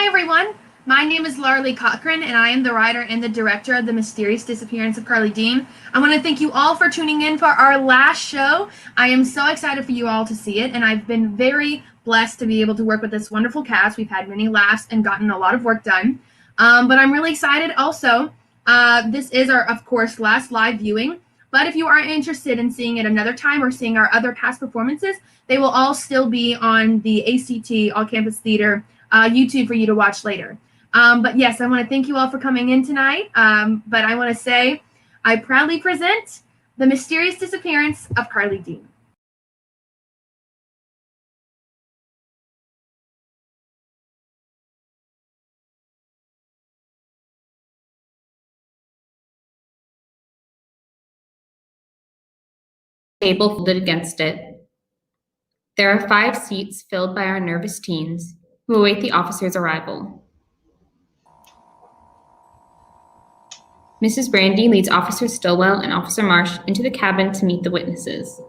Hi, everyone. My name is Laura Lee Cochran, and I am the writer and the director of The Mysterious Disappearance of Carly Dean. I want to thank you all for tuning in for our last show. I am so excited for you all to see it, and I've been very blessed to be able to work with this wonderful cast. We've had many laughs and gotten a lot of work done. But I'm really excited also. This is our, of course, last live viewing. But if you are interested in seeing it another time or seeing our other past performances, they will all still be on the ACT, All Campus Theater, YouTube for you to watch later. But yes, I want to thank you all for coming in tonight. But I want to say I proudly present The Mysterious Disappearance of Carly Dean. Table folded against it. There are 5 seats filled by our nervous teens who await the officer's arrival. Mrs. Brandy leads Officer Stillwell and Officer Marsh into the cabin to meet the witnesses.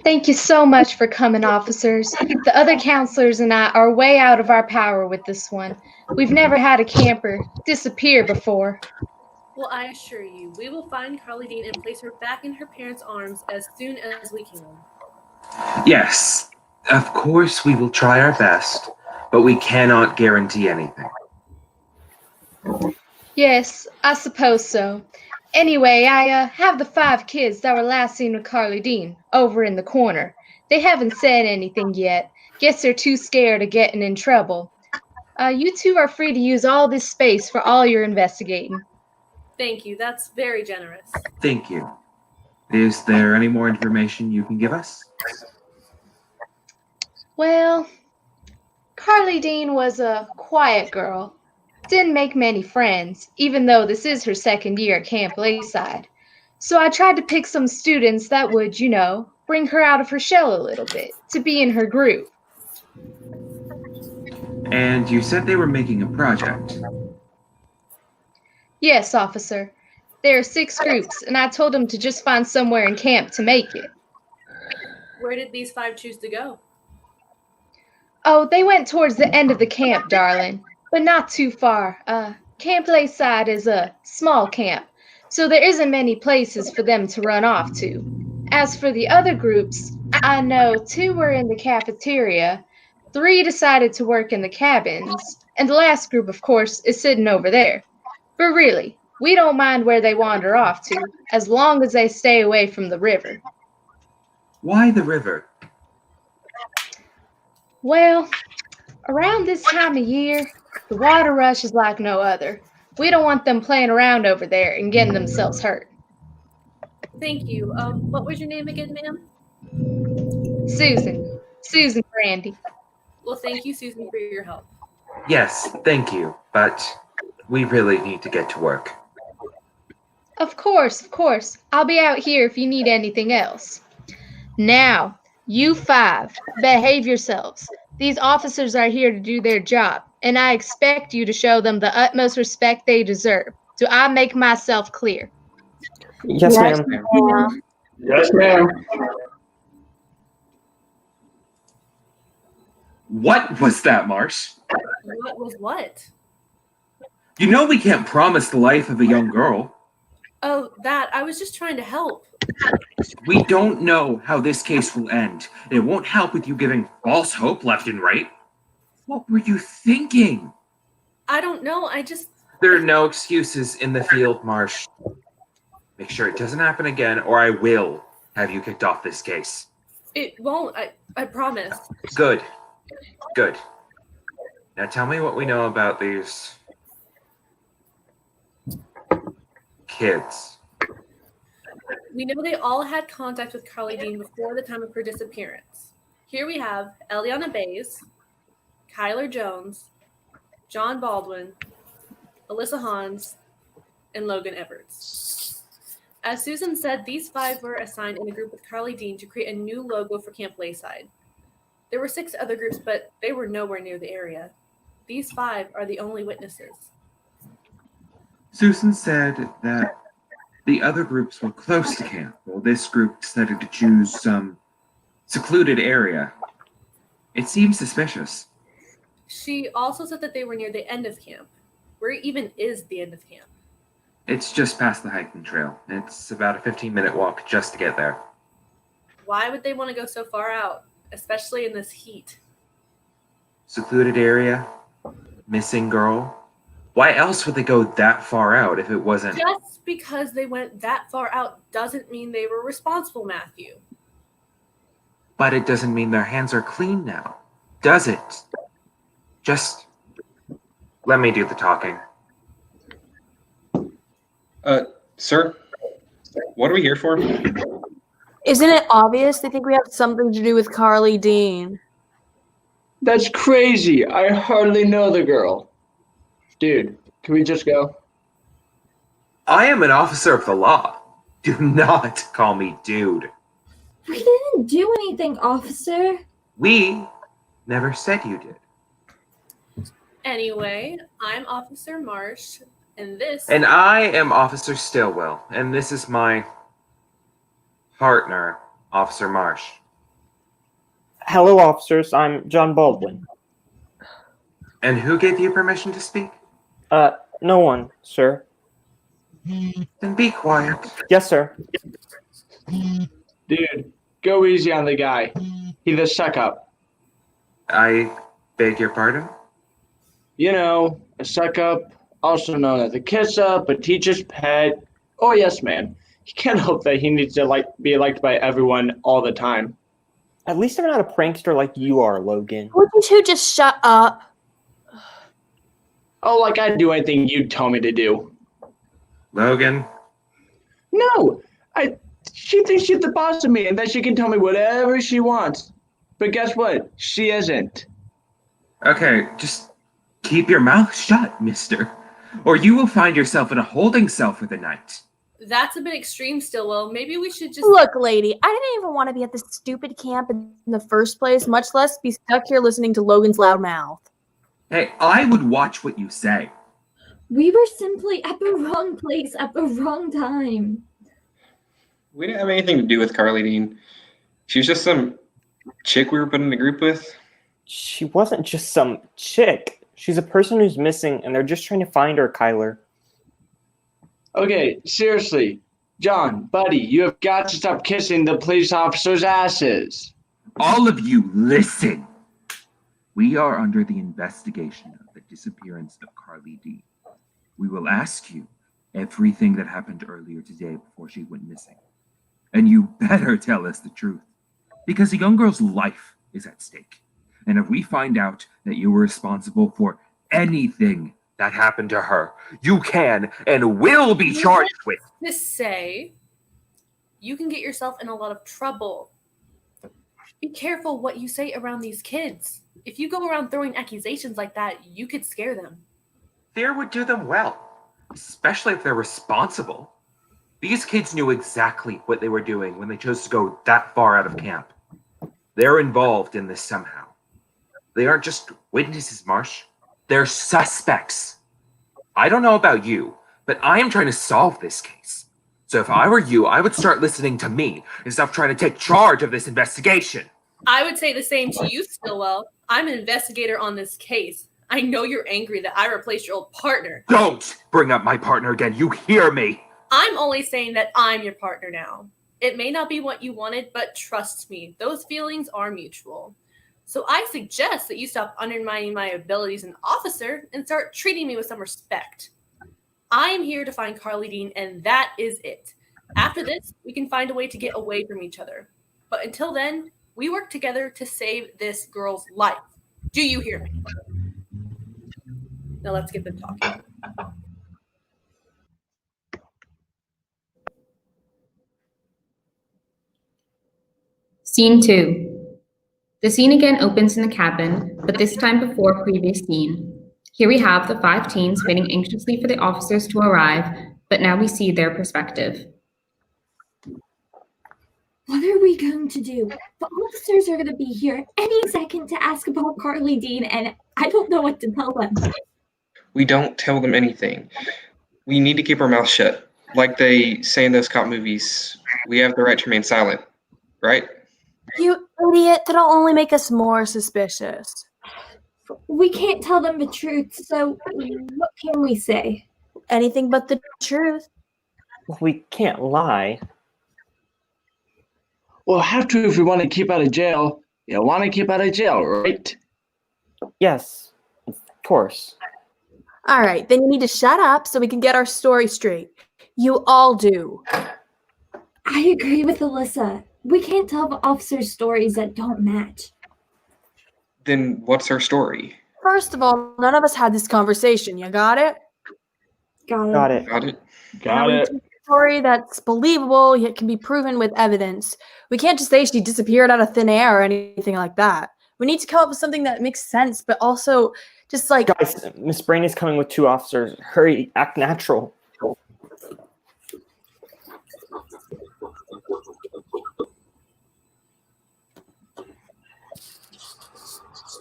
Thank you so much for coming, officers. The other counselors and I are way out of our power with this one. We've never had a camper disappear before. Well, I assure you, we will find Carly Dean and place her back in her parents' arms as soon as we can. Yes, of course we will try our best, but we cannot guarantee anything. Yes, I suppose so. Anyway, I have the 5 kids that were last seen with Carly Dean over in the corner. They haven't said anything yet. Guess they're too scared of getting in trouble. You two are free to use all this space for all your investigating. Thank you. That's very generous. Thank you. Is there any more information you can give us? Well, Carly Dean was a quiet girl. Didn't make many friends, even though this is her second year at Camp Lakeside. So I tried to pick some students that would, bring her out of her shell a little bit, to be in her group. And you said they were making a project. Yes, officer. There are 6 groups, and I told them to just find somewhere in camp to make it. Where did these 5 choose to go? Oh, they went towards the end of the camp, darling, but not too far. Camp Lakeside is a small camp, so there isn't many places for them to run off to. As for the other groups, I know 2 were in the cafeteria, 3 decided to work in the cabins, and the last group, of course, is sitting over there. But really, we don't mind where they wander off to, as long as they stay away from the river. Why the river? Well, around this time of year, the water rush is like no other. We don't want them playing around over there and getting themselves hurt. Thank you. What was your name again, ma'am? Susan Brandy. Well, thank you, Susan, for your help. Yes, thank you, but we really need to get to work. Of course. I'll be out here if you need anything else. Now, you 5, behave yourselves. These officers are here to do their job, and I expect you to show them the utmost respect they deserve. Do I make myself clear? Yes, ma'am. Yes, ma'am. What was that, Marsh? What was what? You know we can't promise the life of a young girl. Oh, that. I was just trying to help. We don't know how this case will end. It won't help with you giving false hope left and right. What were you thinking? I don't know. There are no excuses in the field, Marsh. Make sure it doesn't happen again, or I will have you kicked off this case. It won't. I promise. Good. Now tell me what we know about these kids. We know they all had contact with Carly Dean before the time of her disappearance. Here we have Eliana Bays, Kyler Jones, John Baldwin, Alyssa Hans, and Logan Everts. As Susan said, these 5 were assigned in a group with Carly Dean to create a new logo for Camp Lakeside. There were 6 other groups, but they were nowhere near the area. These 5 are the only witnesses. Susan said that The other groups were close to camp, while this group decided to choose some secluded area. It seems suspicious. She also said that they were near the end of camp. Where even is the end of camp? It's just past the hiking trail. It's about a 15-minute walk just to get there. Why would they want to go so far out, especially in this heat? Secluded area, missing girl. Why else would they go that far out if it wasn't... Just because they went that far out doesn't mean they were responsible, Matthew. But it doesn't mean their hands are clean now, does it? Just let me do the talking. Sir, what are we here for? Isn't it obvious they think we have something to do with Carly Dean? That's crazy. I hardly know the girl. Dude, can we just go? I am an officer of the law. Do not call me dude. We didn't do anything, officer. We never said you did. Anyway, I'm Officer Marsh, and this... And I am Officer Stillwell, and this is my partner, Officer Marsh. Hello, officers. I'm John Baldwin. And who gave you permission to speak? No one, sir. Then be quiet. Yes, sir. Dude, go easy on the guy. He's a suck-up. I beg your pardon? You know, a suck-up, also known as a kiss-up, a teacher's pet. Oh, yes, man. He can't help that he needs to be liked by everyone all the time. At least I'm not a prankster like you are, Logan. Would you two just shut up? Oh, like I'd do anything you'd tell me to do. Logan? No! She thinks she's the boss of me and that she can tell me whatever she wants. But guess what? She isn't. Okay, just keep your mouth shut, mister. Or you will find yourself in a holding cell for the night. That's a bit extreme, Stillwell. Maybe we should just... Look, lady, I didn't even want to be at this stupid camp in the first place, much less be stuck here listening to Logan's loud mouth. Hey, I would watch what you say. We were simply at the wrong place at the wrong time. We didn't have anything to do with Carly Dean. She was just some chick we were put in a group with. She wasn't just some chick. She's a person who's missing, and they're just trying to find her, Kyler. Okay, seriously. John, buddy, you have got to stop kissing the police officers' asses. All of you, listen. We are under the investigation of the disappearance of Carly Dean. We will ask you everything that happened earlier today before she went missing. And you better tell us the truth, because a young girl's life is at stake. And if we find out that you were responsible for anything that happened to her, you can and will be charged with. To say, you can get yourself in a lot of trouble. Be careful what you say around these kids. If you go around throwing accusations like that, you could scare them. Fear would do them well, especially if they're responsible. These kids knew exactly what they were doing when they chose to go that far out of camp. They're involved in this somehow. They aren't just witnesses, Marsh. They're suspects. I don't know about you, but I am trying to solve this case. So if I were you, I would start listening to me and stop trying to take charge of this investigation. I would say the same to you, Stillwell. I'm an investigator on this case. I know you're angry that I replaced your old partner. Don't bring up my partner again, you hear me? I'm only saying that I'm your partner now. It may not be what you wanted, but trust me, those feelings are mutual. So I suggest that you stop undermining my abilities as an officer and start treating me with some respect. I am here to find Carly Dean, and that is it. After this, we can find a way to get away from each other. But until then, we work together to save this girl's life. Do you hear me? Now let's get them talking. Scene 2. The scene again opens in the cabin, but this time before previous scene. Here we have the 5 teens waiting anxiously for the officers to arrive, but now we see their perspective. What are we going to do? The officers are going to be here any second to ask about Carly Dean, and I don't know what to tell them. We don't tell them anything. We need to keep our mouth shut. like they say in those cop movies, we have the right to remain silent, right? You idiot, that'll only make us more suspicious. We can't tell them the truth, so what can we say? Anything but the truth. Well, we can't lie. We'll have to if we want to keep out of jail. You want to keep out of jail, right? Yes, of course. All right, then you need to shut up so we can get our story straight. You all do. I agree with Alyssa. We can't tell the officers stories that don't match. Then what's our story? First of all, none of us had this conversation. You got it? Got it. Got it? Got it. A story that's believable yet can be proven with evidence. We can't just say she disappeared out of thin air or anything like that. We need to come up with something that makes sense, but also just like Guys, Miss Brain is coming with 2 officers. Hurry, act natural.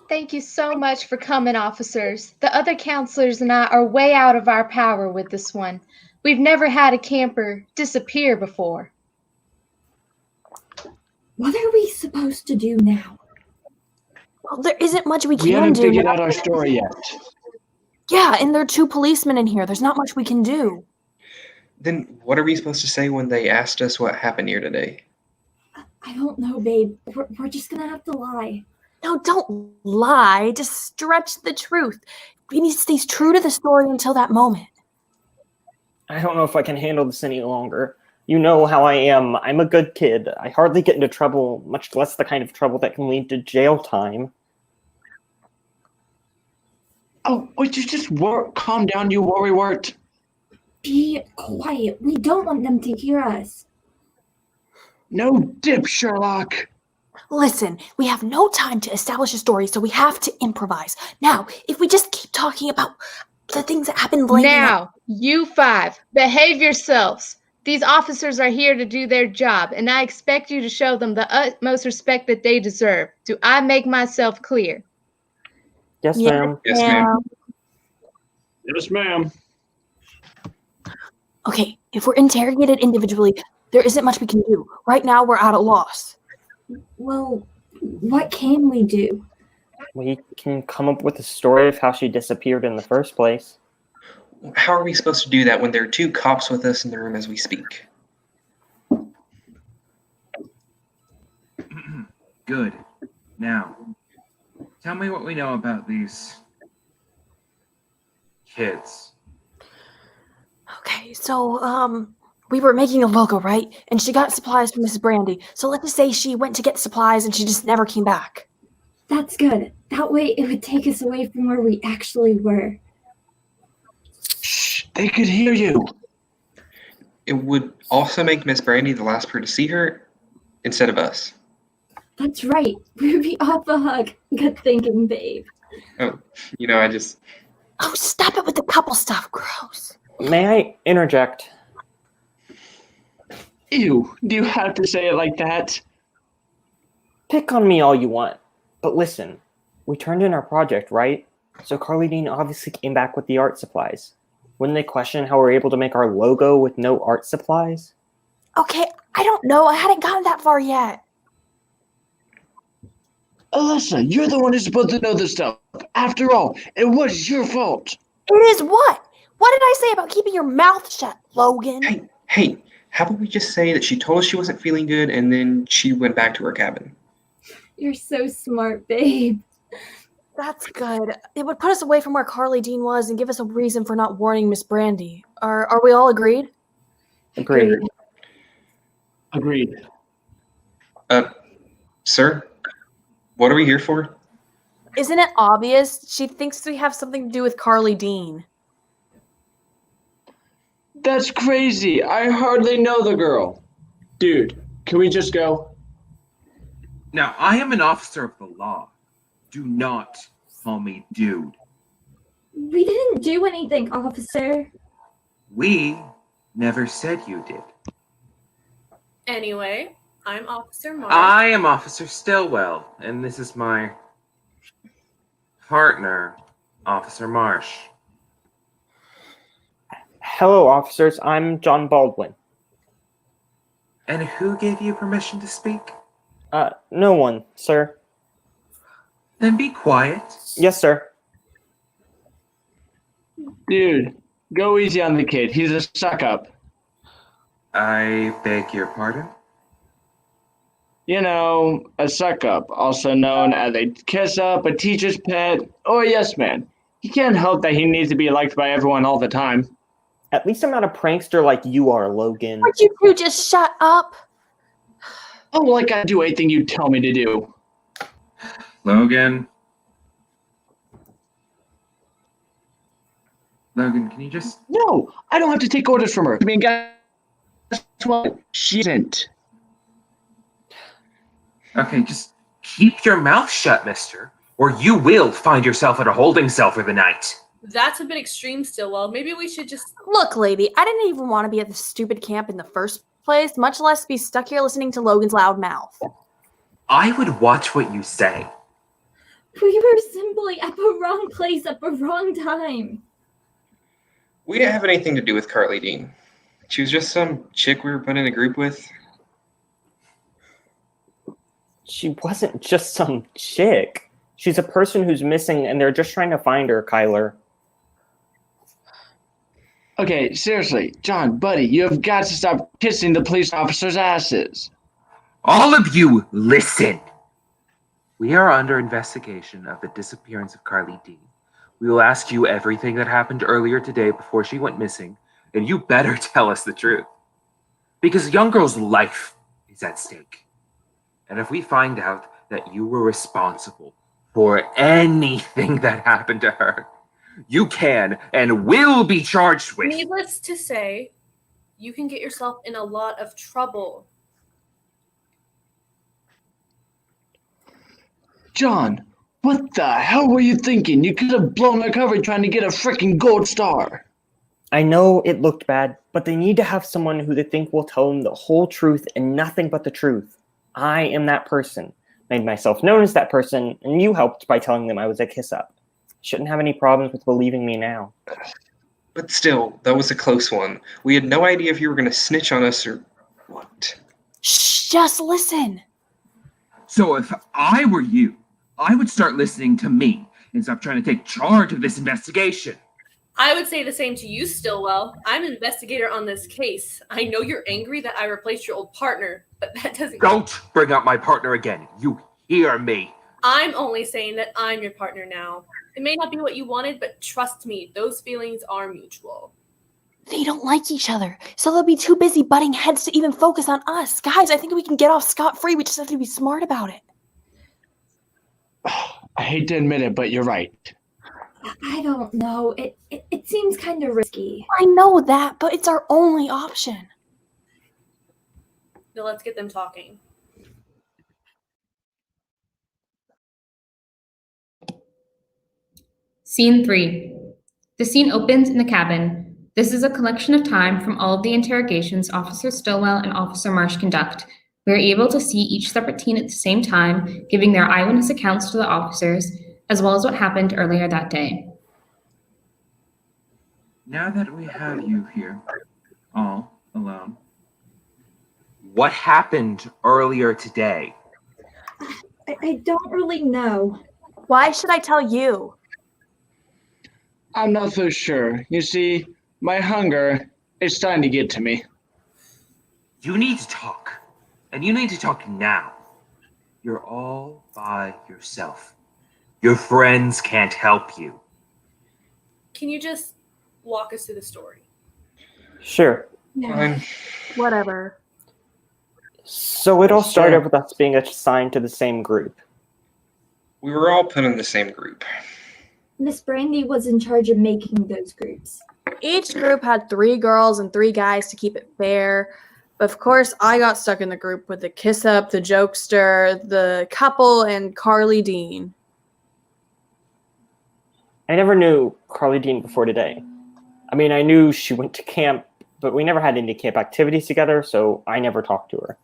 Thank you so much for coming, officers. The other counselors and I are way out of our power with this one. We've never had a camper disappear before. What are we supposed to do now? well, there isn't much we We can haven't do. figured out our story yet. Yeah, and there are 2 policemen in here. There's not much we can do. Then what are we supposed to say when they asked us what happened here today? I don't know, babe. We're just gonna have to lie. No, don't lie. Just stretch the truth. We need to stay true to the story until that moment. I don't know if I can handle this any longer. You know how I am. I'm a good kid. I hardly get into trouble, much less the kind of trouble that can lead to jail time. Oh, would you just calm down, you worrywart? Be quiet. We don't want them to hear us. No dip, Sherlock. Listen, we have no time to establish a story, so we have to improvise. Now, if we just keep talking about the things that happened lately. Now, you 5, behave yourselves. These officers are here to do their job, and I expect you to show them the utmost respect that they deserve. Do I make myself clear? Yes, Yeah. ma'am. Yes, ma'am. Yes, ma'am. Okay, if we're interrogated individually, there isn't much we can do. Right now, we're at a loss. Well, what can we do? We can come up with a story of how she disappeared in the first place. How are we supposed to do that when there are 2 cops with us in the room as we speak? Good. Now, tell me what we know about these kids. Okay, so, we were making a logo, right? And she got supplies from Mrs. Brandy. So let's just say she went to get supplies and she just never came back. That's good. That way it would take us away from where we actually were. Shh, they could hear you. It would also make Miss Brandy the last person to see her instead of us. That's right. We would be off the hook. Good thinking, babe. Oh, I just... Oh, stop it with the couple stuff. Gross. May I interject? Ew, do you have to say it like that? Pick on me all you want, but listen, we turned in our project, right? So Carly Dean obviously came back with the art supplies. Wouldn't they question how we're able to make our logo with no art supplies? Okay, I don't know. I hadn't gotten that far yet. Alyssa, you're the one who's supposed to know this stuff. After all, it was your fault. It is what? What did I say about keeping your mouth shut, Logan? Hey, how about we just say that she told us she wasn't feeling good and then she went back to her cabin? You're so smart, babe. That's good. It would put us away from where Carly Dean was and give us a reason for not warning Miss Brandy. Are we all agreed? Agreed. Agreed. Sir, what are we here for? Isn't it obvious? She thinks we have something to do with Carly Dean. That's crazy. I hardly know the girl. Dude, can we just go? Now, I am an officer of the law. Do not call me dude. We didn't do anything, officer. We never said you did. Anyway, I'm Officer Marsh. I am Officer Stillwell, and this is my partner, Officer Marsh. Hello, officers. I'm John Baldwin. And who gave you permission to speak? No one, sir. Then be quiet. Yes, sir. Dude, go easy on the kid. He's a suck-up. I beg your pardon? You know, a suck-up, also known as a kiss-up, a teacher's pet, or a yes-man. He can't help that he needs to be liked by everyone all the time. At least I'm not a prankster like you are, Logan. Would you two just shut up? Oh, like I do anything you tell me to do. Logan, can you just... No, I don't have to take orders from her. I mean, guess what? She isn't. Okay, just keep your mouth shut, mister, or you will find yourself at a holding cell for the night. That's a bit extreme, Stillwell. Maybe we should just... Look, lady, I didn't even want to be at this stupid camp in the first place, much less be stuck here listening to Logan's loud mouth. I would watch what you say. We were simply at the wrong place at the wrong time. We didn't have anything to do with Carly Dean. She was just some chick we were put in a group with. She wasn't just some chick. She's a person who's missing, and they're just trying to find her, Kyler. Okay, seriously, John, buddy, you have got to stop kissing the police officers' asses. All of you, listen! We are under investigation of the disappearance of Carly Dean. We will ask you everything that happened earlier today before she went missing, and you better tell us the truth. Because a young girl's life is at stake. And if we find out that you were responsible for anything that happened to her, you can and will be charged with... Needless to say, you can get yourself in a lot of trouble. John, what the hell were you thinking? You could have blown our cover trying to get a freaking gold star. I know it looked bad, but they need to have someone who they think will tell them the whole truth and nothing but the truth. I am that person. Made myself known as that person, and you helped by telling them I was a kiss-up. Shouldn't have any problems with believing me now. But still, that was a close one. We had no idea if you were going to snitch on us or what. Shh, just listen. So if I were you, I would start listening to me and stop trying to take charge of this investigation. I would say the same to you, Stillwell. I'm an investigator on this case. I know you're angry that I replaced your old partner, but that doesn't... Don't bring up my partner again. You hear me. I'm only saying that I'm your partner now. It may not be what you wanted, but trust me, those feelings are mutual. They don't like each other, so they'll be too busy butting heads to even focus on us. Guys, I think we can get off scot-free. We just have to be smart about it. I hate to admit it, but you're right. I don't know. It seems kind of risky. I know that, but it's our only option. Now let's get them talking. Scene 3. The scene opens in the cabin. This is a collection of time from all of the interrogations Officer Stillwell and Officer Marsh conduct. We are able to see each separate teen at the same time, giving their eyewitness accounts to the officers, as well as what happened earlier that day. Now that we have you here, all alone, what happened earlier today? I don't really know. Why should I tell you? I'm not so sure. You see, my hunger is starting to get to me. You need to talk, and you need to talk now. You're all by yourself. Your friends can't help you. Can you just walk us through the story? Sure. Fine. Whatever. So it all started with us being assigned to the same group. We were all put in the same group. Miss Brandy was in charge of making those groups. Each group had 3 girls and 3 guys to keep it fair. But of course, I got stuck in the group with the kiss-up, the jokester, the couple, and Carly Dean. I never knew Carly Dean before today. I mean, I knew she went to camp, but we never had any camp activities together, so I never talked to her.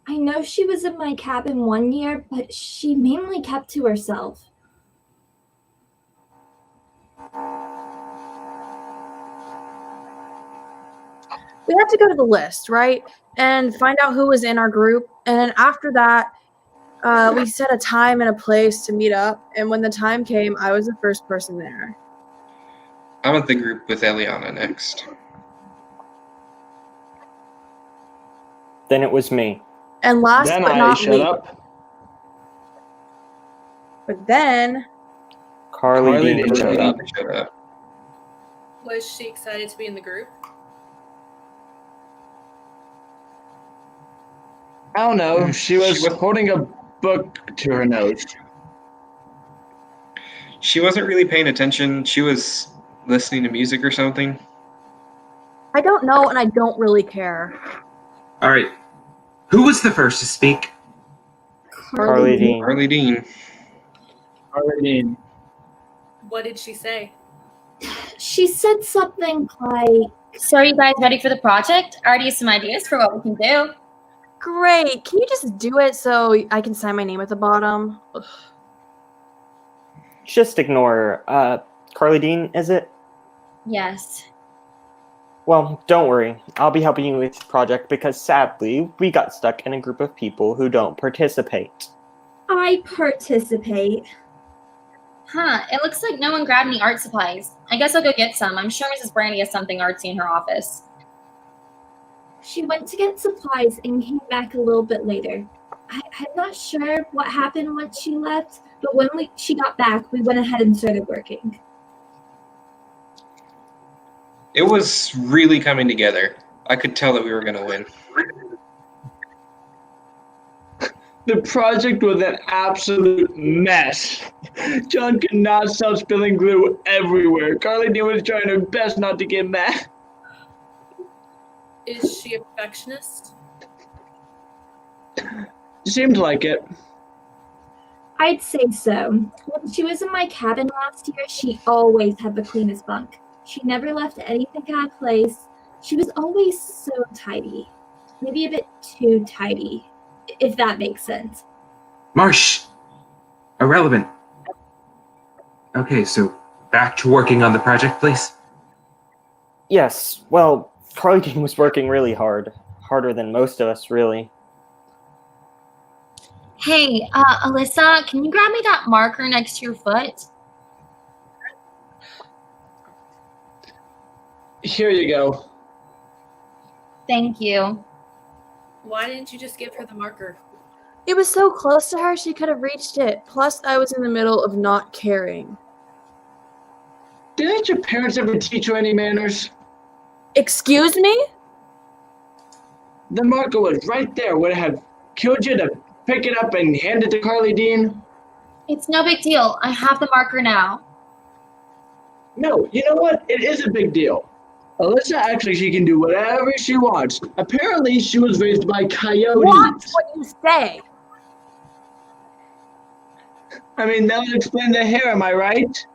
I know she was in my cabin one year, but she mainly kept to herself. We had to go to the list, right? And find out who was in our group. And then after that, we set a time and a place to meet up. And when the time came, I was the first person there. I'm at the group with Eliana next. Then it was me. And last Then but I not shut least, up. but then Carly Carly Dean Dean showed up. Shut up. Was she excited to be in the group? I don't know. She was She was- holding a book to her nose. She wasn't really paying attention. She was listening to music or something. I don't know and I don't really care. All right. Who was the first to speak? Carly Dean. Carly Dean. Carly Dean. What did she say? She said something like, So are you guys ready for the project? I already have some ideas for what we can do. Great. Can you just do it so I can sign my name at the bottom? Ugh. Just ignore her. Carly Dean, is it? Yes. Well, don't worry. I'll be helping you with the project because sadly, we got stuck in a group of people who don't participate. I participate. Huh, it looks like no one grabbed any art supplies. I guess I'll go get some. I'm sure Mrs. Brandy has something artsy in her office. She went to get supplies and came back a little bit later. I'm not sure what happened once she left, but when she got back, we went ahead and started working. It was really coming together. I could tell that we were going to win. The project was an absolute mess. John could not stop spilling glue everywhere. Carly Dean was trying her best not to get mad. Is she a perfectionist? Seemed like it. I'd say so. When she was in my cabin last year, she always had the cleanest bunk. She never left anything out of place. She was always so tidy. Maybe a bit too tidy, if that makes sense. Marsh. Irrelevant. Okay, so back to working on the project, please. Yes, well, Carly Dean was working really hard. Harder than most of us, really. Hey, Alyssa, can you grab me that marker next to your foot? Here you go. Thank you. Why didn't you just give her the marker? It was so close to her, she could have reached it. Plus, I was in the middle of not caring. Didn't your parents ever teach you any manners? Excuse me? The marker was right there. Would it have killed you to pick it up and hand it to Carly Dean? It's no big deal. I have the marker now. No, you know what? It is a big deal. Alyssa acts like she can do whatever she wants. Apparently, she was raised by coyotes. Watch what you say. I mean, that would explain the hair, am I right?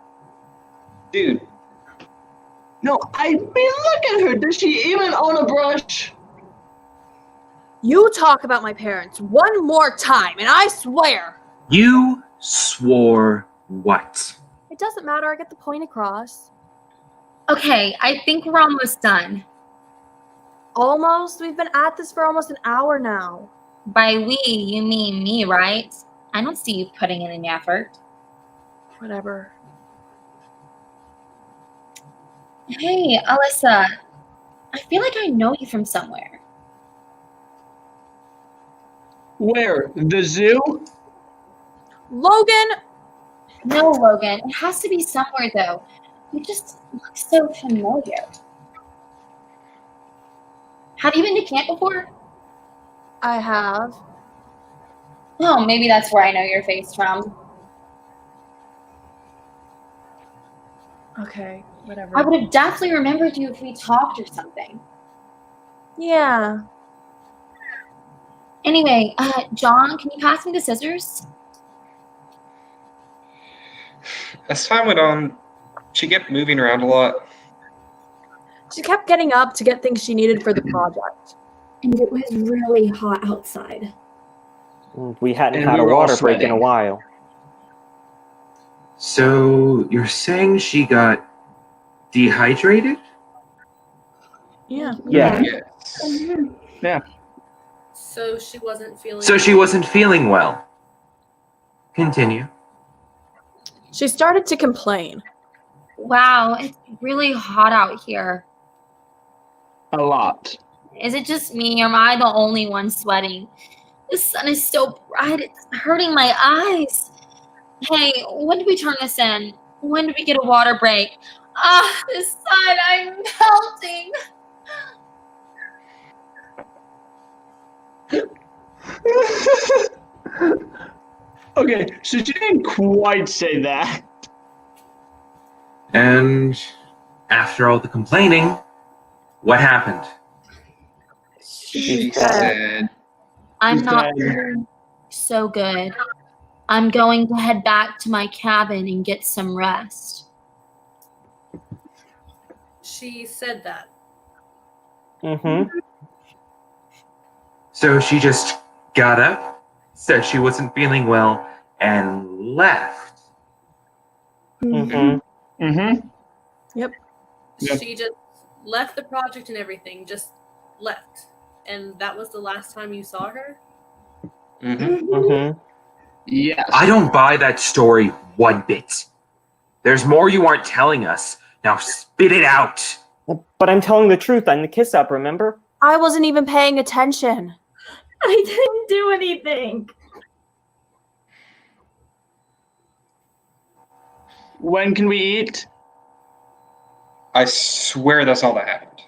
Dude, No, I mean, look at her. Does she even own a brush? You talk about my parents one more time, and I swear. You swore what? It doesn't matter, I get the point across. Okay, I think we're almost done. Almost? We've been at this for almost an hour now. By we, you mean me, right? I don't see you putting in any effort. Whatever. Hey, Alyssa, I feel like I know you from somewhere. Where? The zoo? Logan! No, Logan, it has to be somewhere, though. You just look so familiar. Have you been to camp before? I have. Oh, maybe that's where I know your face from. Okay, whatever. I would have definitely remembered you if we talked or something. Yeah. Anyway, John, can you pass me the scissors? as time went on, she kept moving around a lot. She kept getting up to get things she needed for the project. And it was really hot outside. We hadn't And had we a were all water break in a sweating. while. So you're saying she got dehydrated? Yeah. Yeah. Yes. So she wasn't feeling. So she wasn't feeling well. Continue. She started to complain. Wow, it's really hot out here. A lot. Is it just me, or am I the only one sweating? The sun is so bright, it's hurting my eyes. Hey, when did we turn this in? When did we get a water break? Ah, the sun, I'm melting. Okay, so she didn't quite say that. And after all the complaining, what happened? She said, I'm She not said- feeling so good. I'm going to head back to my cabin and get some rest. She said that. Mm-hmm. So she just got up, said she wasn't feeling well, and left. Mm-hmm. Mm-hmm. Yep. She just left the project and everything, just left. And that was the last time you saw her? mm-hmm. Mm-hmm. Yes. I don't buy that story one bit. There's more you aren't telling us. Now spit it out. But I'm telling the truth. I'm the kiss up, remember? I wasn't even paying attention. I didn't do anything. When can we eat? I swear that's all that happened.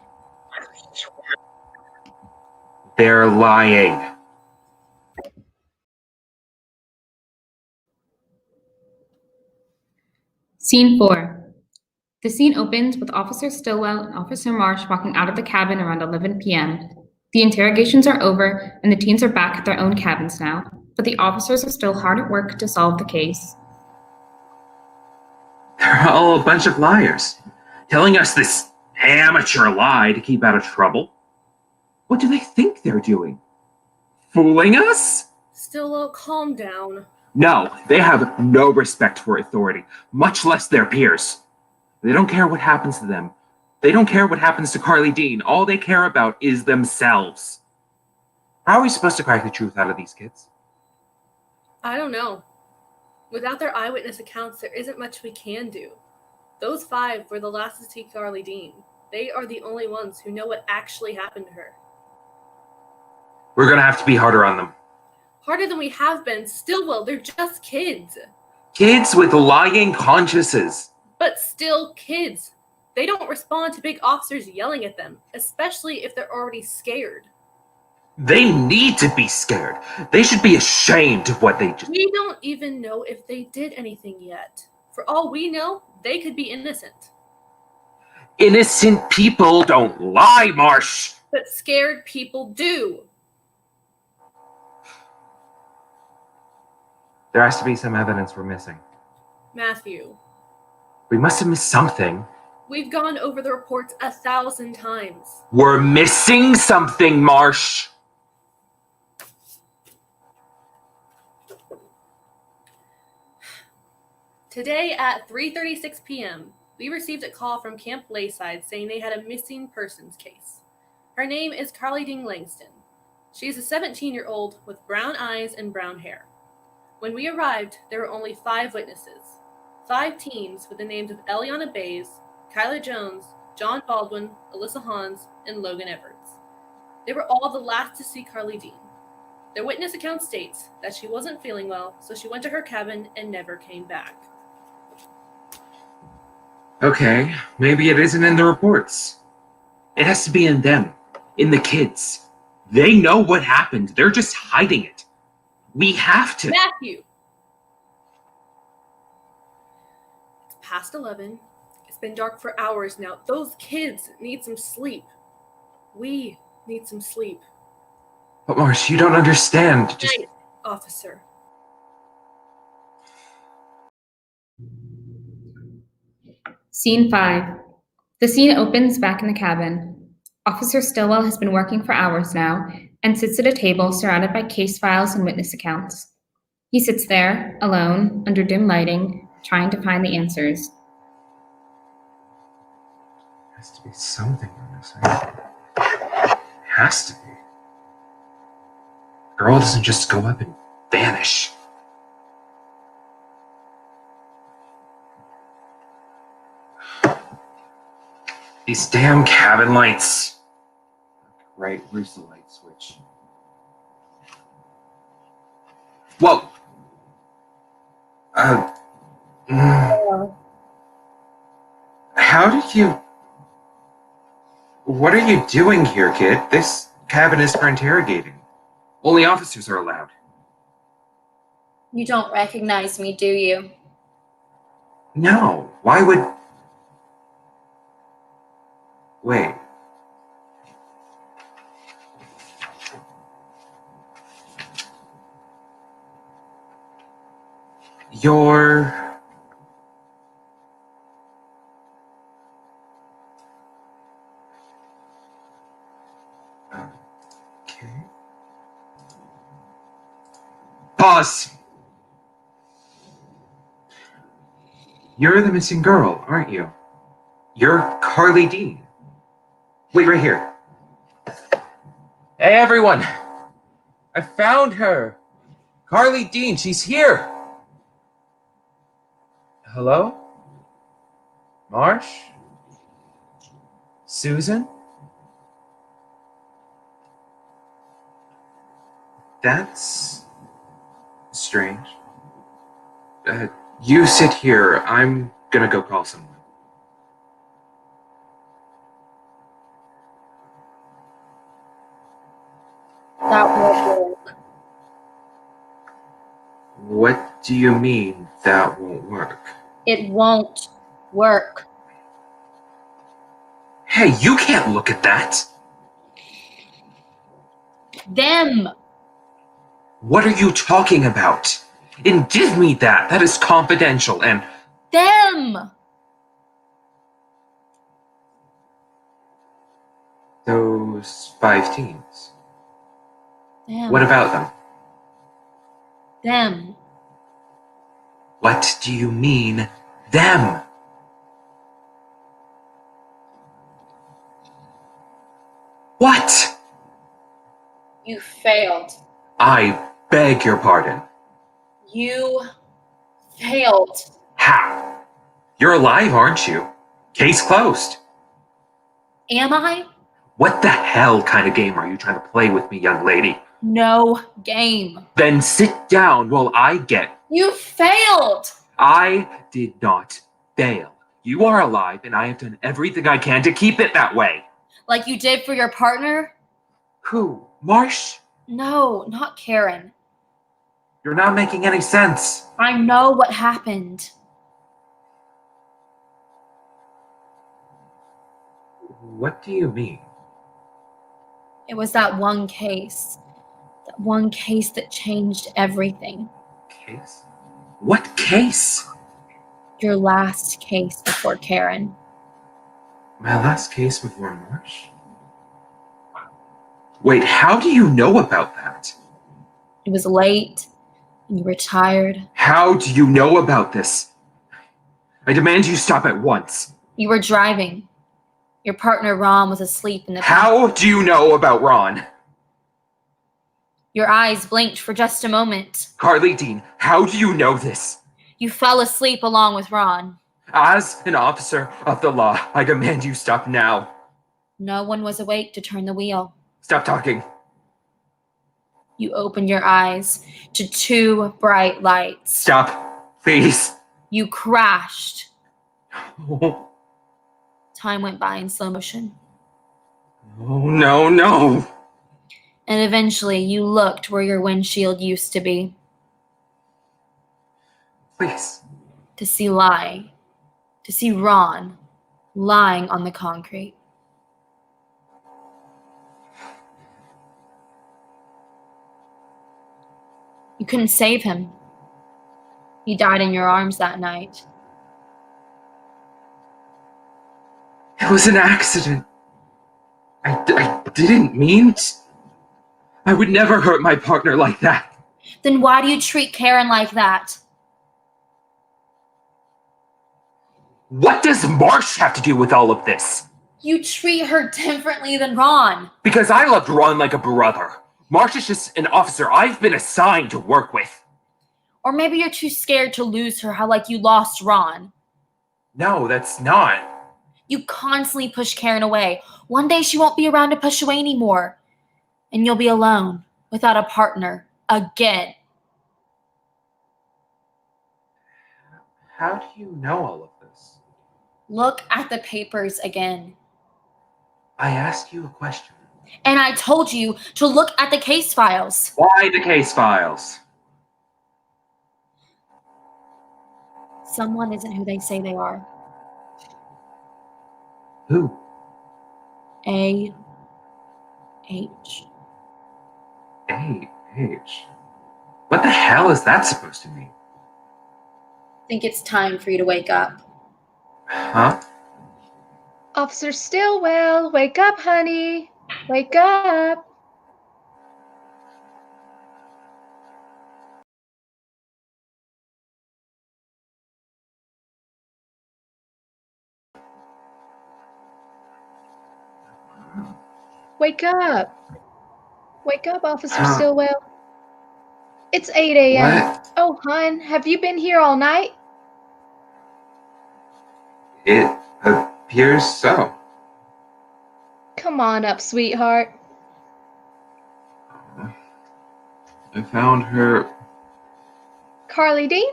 They're lying. Scene 4. The scene opens with Officer Stillwell and Officer Marsh walking out of the cabin around 11 p.m. The interrogations are over, and the teens are back at their own cabins now, but the officers are still hard at work to solve the case. They're all a bunch of liars, telling us this amateur lie to keep out of trouble. What do they think they're doing? Fooling us? Still, calm down. No, they have no respect for authority, much less their peers. They don't care what happens to them. They don't care what happens to Carly Dean. All they care about is themselves. How are we supposed to crack the truth out of these kids? I don't know. Without their eyewitness accounts, there isn't much we can do. Those 5 were the last to see Carly Dean. They are the only ones who know what actually happened to her. We're gonna have to be harder on them. Harder than we have been. Stillwell, they're just kids. Kids with lying consciences. But still kids. They don't respond to big officers yelling at them, especially if they're already scared. They need to be scared. They should be ashamed of what they just... We don't even know if they did anything yet. For all we know, they could be innocent. Innocent people don't lie, Marsh. But scared people do. There has to be some evidence we're missing. Matthew, We must have missed something. we've gone over the reports 1,000 times. We're missing something, Marsh. Today at 3:36 p.m., we received a call from Camp Layside saying they had a missing persons case. Her name is Carly Dean Langston. She is a 17-year-old with brown eyes and brown hair. When we arrived, there were only 5 witnesses. 5 teens with the names of Eliana Bays, Kyla Jones, John Baldwin, Alyssa Hans, and Logan Edwards. They were all the last to see Carly Dean. Their witness account states that she wasn't feeling well, so she went to her cabin and never came back. Okay, maybe it isn't in the reports. It has to be in them, in the kids. They know what happened. They're just hiding it. We have to. Matthew! It's past 11. It's been dark for hours now. Those kids need some sleep. We need some sleep. But Marsh, you don't understand. Just... Night, officer. Scene 5. The scene opens back in the cabin. Officer Stillwell has been working for hours now and sits at a table surrounded by case files and witness accounts. He sits there, alone, under dim lighting, trying to find the answers. There has to be something we're missing. has to be. The girl doesn't just go up and vanish. These damn cabin lights. Right, where's the light switch? Whoa! How did you... What are you doing here, kid? This cabin is for interrogating. Only officers are allowed. You don't recognize me, do you? No, why would... Wait. You're... Okay. Pause! You're the missing girl, aren't you? You're Carly Dean. Wait, right here. Hey, everyone! I found her! Carly Dean, she's here! Hello? Marsh? Susan? That's strange. You sit here. I'm gonna go call someone. That won't work. What do you mean that won't work? It won't work. Hey, you can't look at that! Them! What are you talking about? And give me that! That is confidential and... Them! Those 5 teens. Them. What about them? Them. What do you mean, them? What? You failed. I beg your pardon. You failed. How? You're alive, aren't you? Case closed. Am I? What the hell kind of game are you trying to play with me, young lady? No game. Then sit down while I get... You failed! I did not fail. You are alive, and I have done everything I can to keep it that way. Like you did for your partner? Who? Marsh? No, not Karen. You're not making any sense. I know what happened. What do you mean? It was that one case. That one case that changed everything. Case? What case? Your last case before Karen. My last case before Marsh? Wait, how do you know about that? It was late, and you were tired. How do you know about this? I demand you stop at once. You were driving. Your partner Ron was asleep in the How do you know about Ron? Your eyes blinked for just a moment. Carly Dean, how do you know this? You fell asleep along with Ron. As an officer of the law, I demand you stop now. No one was awake to turn the wheel. Stop talking. You opened your eyes to 2 bright lights. Stop, please. You crashed. Time went by in slow motion. Oh, no, no. And eventually you looked where your windshield used to be. Please. To see Ron lying on the concrete. You couldn't save him. He died in your arms that night. It was an accident. I didn't mean to. I would never hurt my partner like that. Then why do you treat Karen like that? What does Marsh have to do with all of this? You treat her differently than Ron. Because I loved Ron like a brother. Marsh is just an officer I've been assigned to work with. Or maybe you're too scared to lose her, how like you lost Ron. No, that's not. You constantly push Karen away. One day she won't be around to push away anymore. And you'll be alone, without a partner, again. How do you know all of this? Look at the papers again. I asked you a question. And I told you to look at the case files. Why the case files? Someone isn't who they say they are. Who? A-H. A-H. What the hell is that supposed to mean? Think it's time for you to wake up. Huh? Officer Stillwell, wake up, honey. Wake up. Wake up. Wake up, Officer Stillwell. It's 8 a.m. What? Oh, hon, have you been here all night? It appears so. Come on up, sweetheart. I found her. Carly Dean?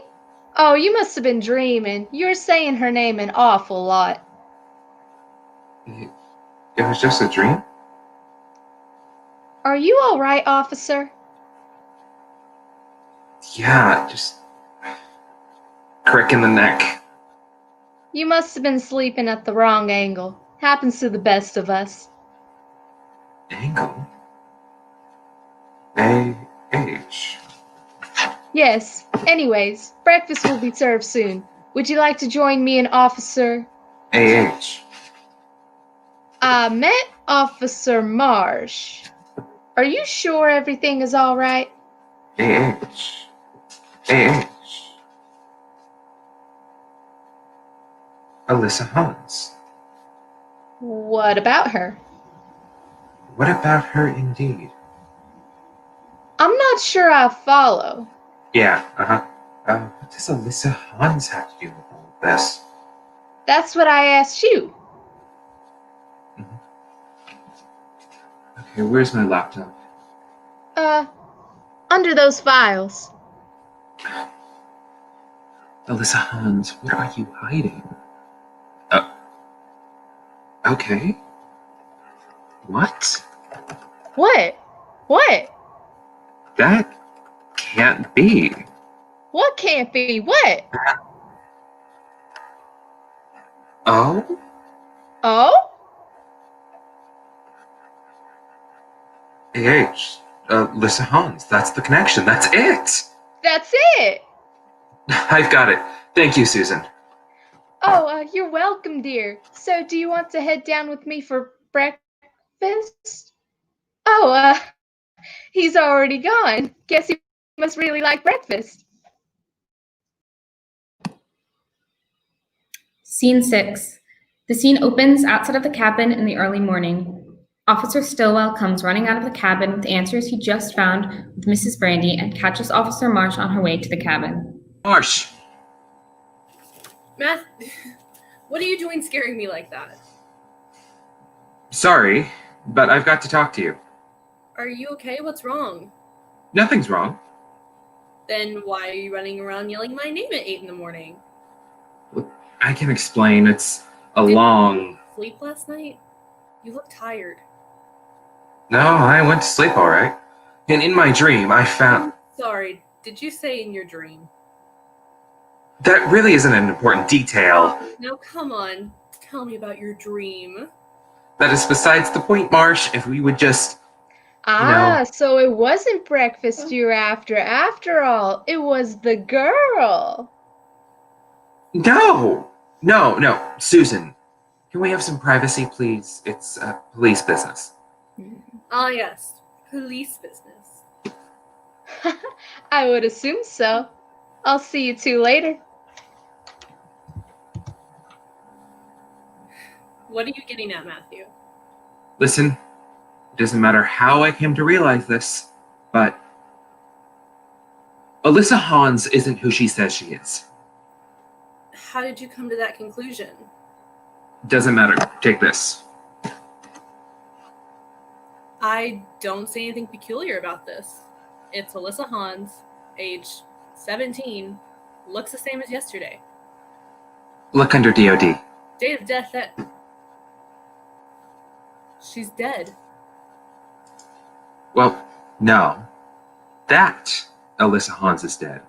Oh, you must have been dreaming. You're saying her name an awful lot. It was just a dream? Are you all right, officer? Yeah, just crick in the neck. You must have been sleeping at the wrong angle. Happens to the best of us. Angle? A-H. Yes. Anyways, breakfast will be served soon. Would you like to join me and Officer? A-H. I met Officer Marsh. Are you sure everything is all right? A-H. A-H. Alyssa Hans. What about her? What about her indeed? I'm not sure I follow. Yeah, what does Alyssa Hans have to do with all of this? That's what I asked you. Okay, where's my laptop? Under those files. Alyssa Hans, what are you hiding? Okay. What? What? What? That can't be. What can't be? What? Oh? Oh? AH. Alyssa Hans, that's the connection. That's it. That's it. I've got it. Thank you, Susan. Oh, you're welcome, dear. So, do you want to head down with me for breakfast? Oh, he's already gone. Guess he must really like breakfast. Scene 6. The scene opens outside of the cabin in the early morning. Officer Stillwell comes running out of the cabin with the answers he just found with Mrs. Brandy and catches Officer Marsh on her way to the cabin. Marsh! Matt, what are you doing scaring me like that? Sorry, but I've got to talk to you. Are you okay? What's wrong? Nothing's wrong. Then why are you running around yelling my name at 8 in the morning? I can explain. It's a Did long... you sleep last night? You look tired. No, I went to sleep all right. And in my dream, I found... Sorry, did you say in your dream? That really isn't an important detail. Now come on, tell me about your dream. That is besides the point, Marsh. If we would just... So it wasn't breakfast you're after all. It was the girl. No! No, Susan. Can we have some privacy, please? It's police business. Ah, yes, police business. I would assume so. I'll see you two later. What are you getting at, Matthew? Listen, it doesn't matter how I came to realize this, but Alyssa Hans isn't who she says she is. How did you come to that conclusion? Doesn't matter. Take this. I don't see anything peculiar about this. It's Alyssa Hans, age 17, looks the same as yesterday. Look under DOD. Date of death that... She's dead. Well, no. That Alyssa Hans is dead.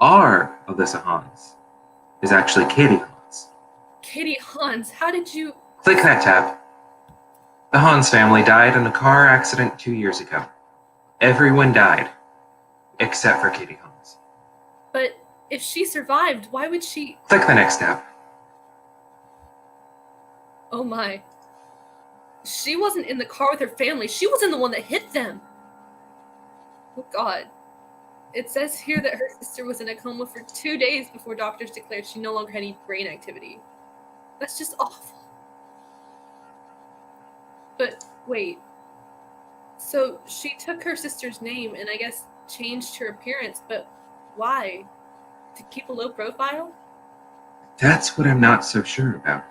Our Alyssa Hans is actually Katie Hans. Katie Hans, how did you... Click that tab. The Hans family died in a car accident 2 years ago. Everyone died, except for Katie Hans. But if she survived, why would she... Click the next tab. Oh my. She wasn't in the car with her family. She wasn't the one that hit them. Oh God. It says here that her sister was in a coma for 2 days before doctors declared she no longer had any brain activity. That's just awful. But wait. So she took her sister's name and I guess changed her appearance, but why? To keep a low profile? That's what I'm not so sure about.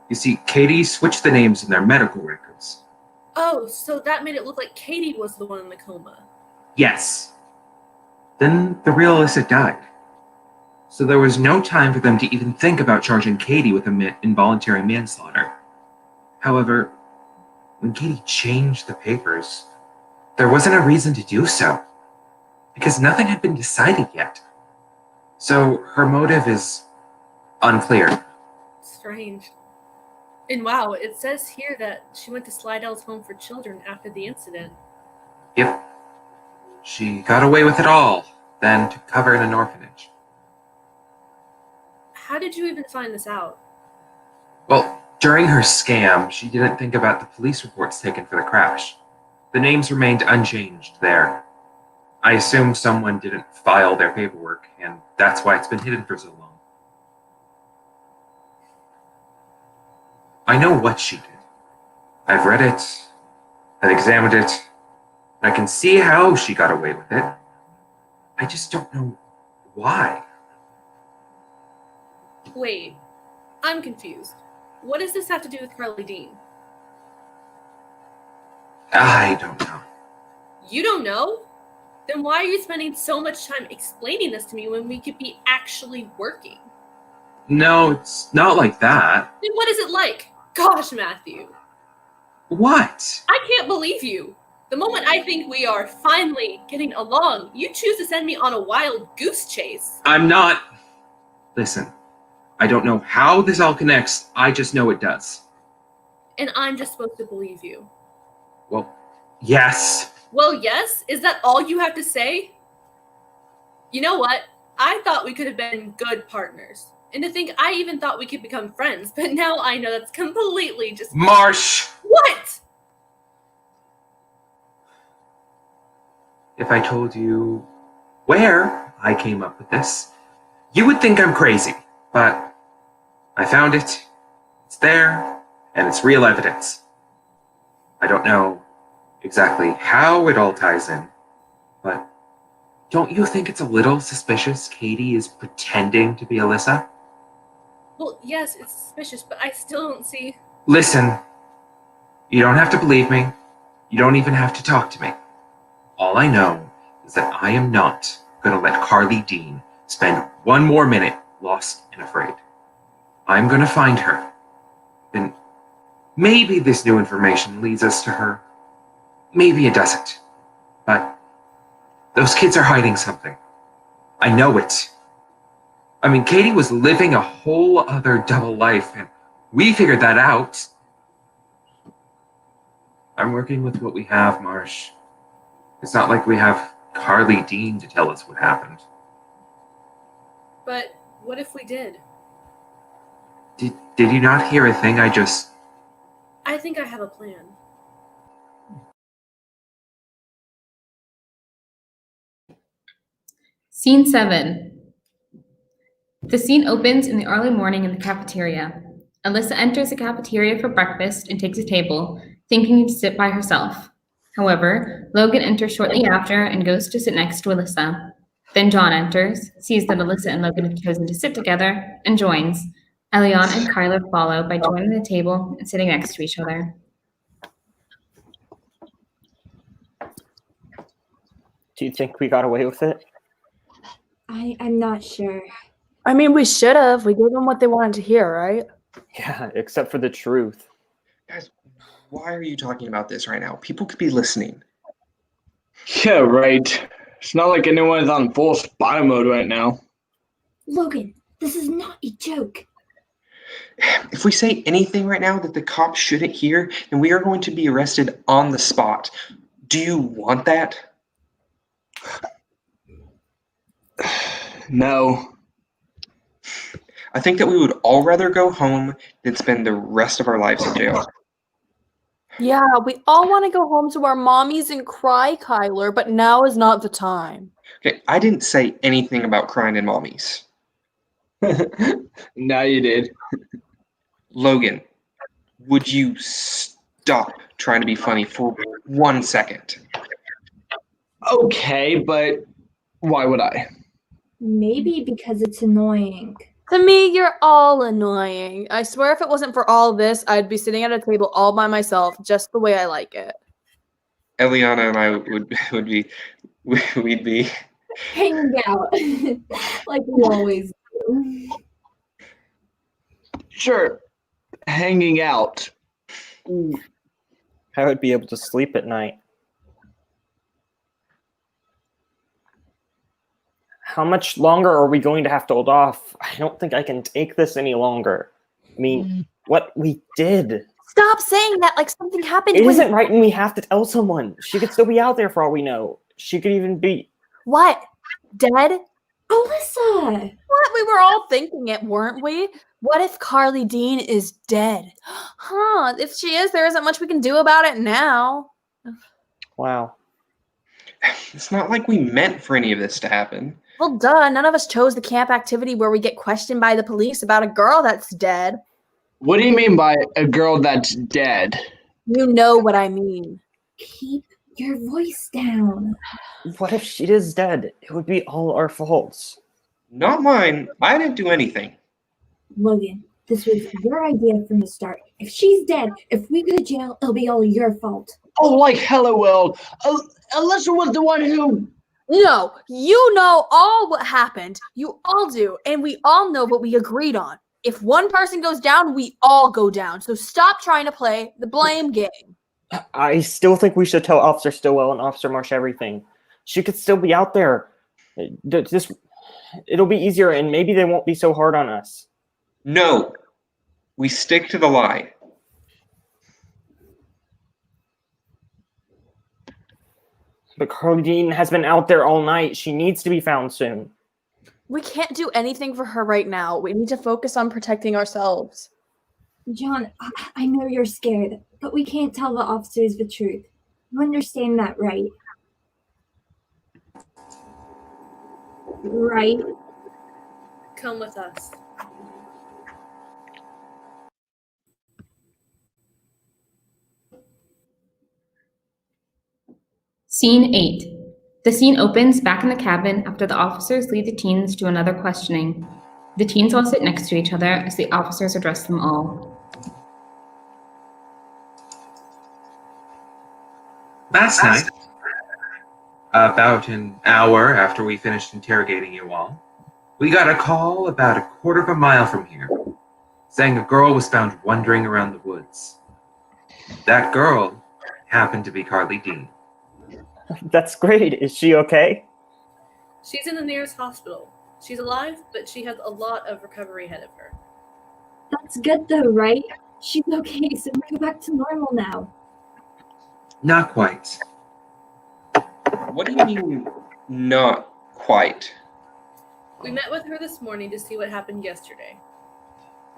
You see, Katie switched the names in their medical records. Oh, so that made it look like Katie was the one in the coma. Yes. Then the real Alyssa died. So there was no time for them to even think about charging Katie with involuntary manslaughter. However, when Katie changed the papers, there wasn't a reason to do so, because nothing had been decided yet. So her motive is unclear. Strange. And wow, it says here that she went to Slidell's home for children after the incident. Yep. She got away with it all, then took cover in an orphanage. How did you even find this out? Well, during her scam, she didn't think about the police reports taken for the crash. The names remained unchanged there. I assume someone didn't file their paperwork, and that's why it's been hidden for so long. I know what she did. I've read it, I've examined it, and I can see how she got away with it. I just don't know why. Wait, I'm confused. What does this have to do with Carly Dean? I don't know. You don't know? Then why are you spending so much time explaining this to me when we could be actually working? No, it's not like that. Then what is it like? Gosh, Matthew. What? I can't believe you. The moment I think we are finally getting along, you choose to send me on a wild goose chase. I'm not. Listen, I don't know how this all connects, I just know it does. And I'm just supposed to believe you. Well, yes. Well, yes? Is that all you have to say? You know what? I thought we could have been good partners. And to think I even thought we could become friends, but now I know that's completely just... Marsh! What? If I told you where I came up with this, you would think I'm crazy. But I found it. It's there, and it's real evidence. I don't know exactly how it all ties in, but don't you think it's a little suspicious Katie is pretending to be Alyssa? Well, yes, it's suspicious, but I still don't see... Listen, you don't have to believe me. You don't even have to talk to me. All I know is that I am not going to let Carly Dean spend one more minute lost and afraid. I'm going to find her. Then maybe this new information leads us to her. Maybe it doesn't. But those kids are hiding something. I know it. I mean, Katie was living a whole other double life, and we figured that out. I'm working with what we have, Marsh. It's not like we have Carly Dean to tell us what happened. But what if we did? Did you not hear a thing I just... I think I have a plan. Scene 7. The scene opens in the early morning in the cafeteria. Alyssa enters the cafeteria for breakfast and takes a table, thinking to sit by herself. However, Logan enters shortly after and goes to sit next to Alyssa. Then John enters, sees that Alyssa and Logan have chosen to sit together, and joins. Eliana and Kyler follow by joining the table and sitting next to each other. Do you think we got away with it? I'm not sure. I mean, we should have. We gave them what they wanted to hear, right? Yeah, except for the truth. Guys, why are you talking about this right now? People could be listening. Yeah, right. It's not like anyone is on full spy mode right now. Logan, this is not a joke. If we say anything right now that the cops shouldn't hear, then we are going to be arrested on the spot. Do you want that? No. I think that we would all rather go home than spend the rest of our lives in jail. Yeah, we all want to go home to our mommies and cry, Kyler, but now is not the time. Okay, I didn't say anything about crying in mommies. Now you did. Logan, would you stop trying to be funny for 1 second? Okay, but why would I? Maybe because it's annoying. To me, you're all annoying. I swear if it wasn't for all this, I'd be sitting at a table all by myself, just the way I like it. Eliana and I we'd be Hanging out. Like we always do. Sure, hanging out. I would be able to sleep at night. How much longer are we going to have to hold off? I don't think I can take this any longer. I mean, what we did. Stop saying that like something happened. It isn't right and we have to tell someone. She could still be out there for all we know. She could even be... What? Dead? Alyssa! What? We were all thinking it, weren't we? What if Carly Dean is dead? Huh, if she is, there isn't much we can do about it now. Wow. It's not like we meant for any of this to happen. Well, duh, none of us chose the camp activity where we get questioned by the police about a girl that's dead. What do you mean by a girl that's dead? You know what I mean. Keep your voice down. What if she is dead? It would be all our faults. Not mine. I didn't do anything. Logan, this was your idea from the start. If she's dead, if we go to jail, it'll be all your fault. Oh, like hello world. Alyssa was the one who... No, you know all what happened. You all do, and we all know what we agreed on. If one person goes down, we all go down. So stop trying to play the blame game. I still think we should tell Officer Stillwell and Officer Marsh everything. She could still be out there. It'll be easier, and maybe they won't be so hard on us. No. We stick to the lie. But Carly Dean has been out there all night. She needs to be found soon. We can't do anything for her right now. We need to focus on protecting ourselves. John, I know you're scared, but we can't tell the officers the truth. You understand that, right? Right? Come with us. Scene 8. The scene opens back in the cabin after the officers lead the teens to another questioning. The teens all sit next to each other as the officers address them all. Last night, about an hour after we finished interrogating you all, we got a call about a quarter of a mile from here, saying a girl was found wandering around the woods. That girl happened to be Carly Dean. That's great. Is she okay? She's in the nearest hospital. She's alive, but she has a lot of recovery ahead of her. That's good though, right? She's okay, so we're back to normal now. Not quite. What do you mean, not quite? We met with her this morning to see what happened yesterday.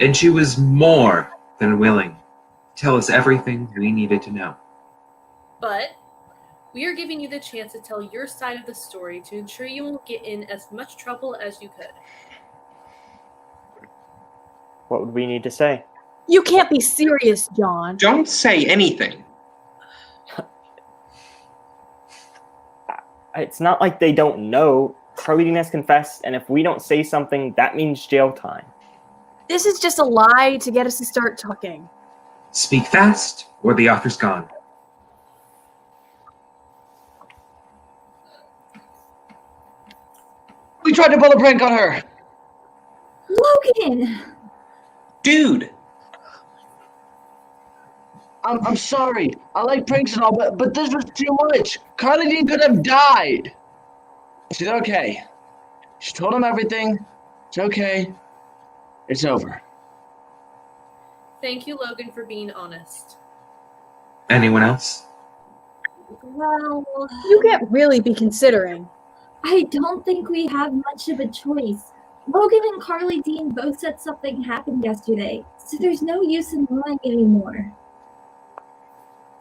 And she was more than willing to tell us everything we needed to know. But we are giving you the chance to tell your side of the story to ensure you won't get in as much trouble as you could. What would we need to say? You can't be serious, John. Don't say anything. It's not like they don't know. Carly Dean has confessed, and if we don't say something, that means jail time. This is just a lie to get us to start talking. Speak fast, or the offer's gone. We tried to pull a prank on her. Logan! Dude! I'm sorry. I like pranks and all, but this was too much. Carly Dean could have died. She's okay. She told him everything. It's okay. It's over. Thank you, Logan, for being honest. Anyone else? Well, You can't really be considering. I don't think we have much of a choice. Logan and Carly Dean both said something happened yesterday, so there's no use in lying anymore.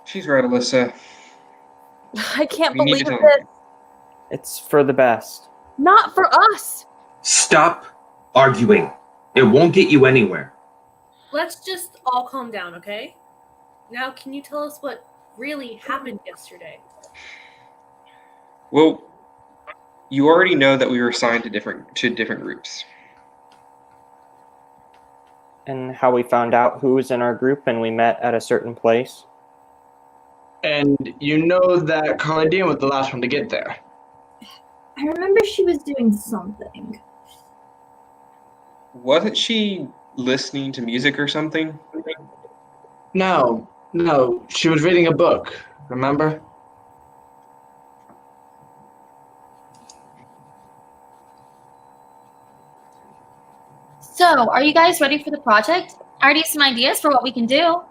She's right, Alyssa. I can't We need believe to tell this. It's for the best. Not for us. Stop arguing. It won't get you anywhere. Let's just all calm down, okay? Now, can you tell us what really happened yesterday? Well, you already know that we were assigned to different groups. And how we found out who was in our group and we met at a certain place. And you know that Carly Dean was the last one to get there. I remember she was doing something. Wasn't she listening to music or something? No, she was reading a book, remember? So, are you guys ready for the project? I already have some ideas for what we can do.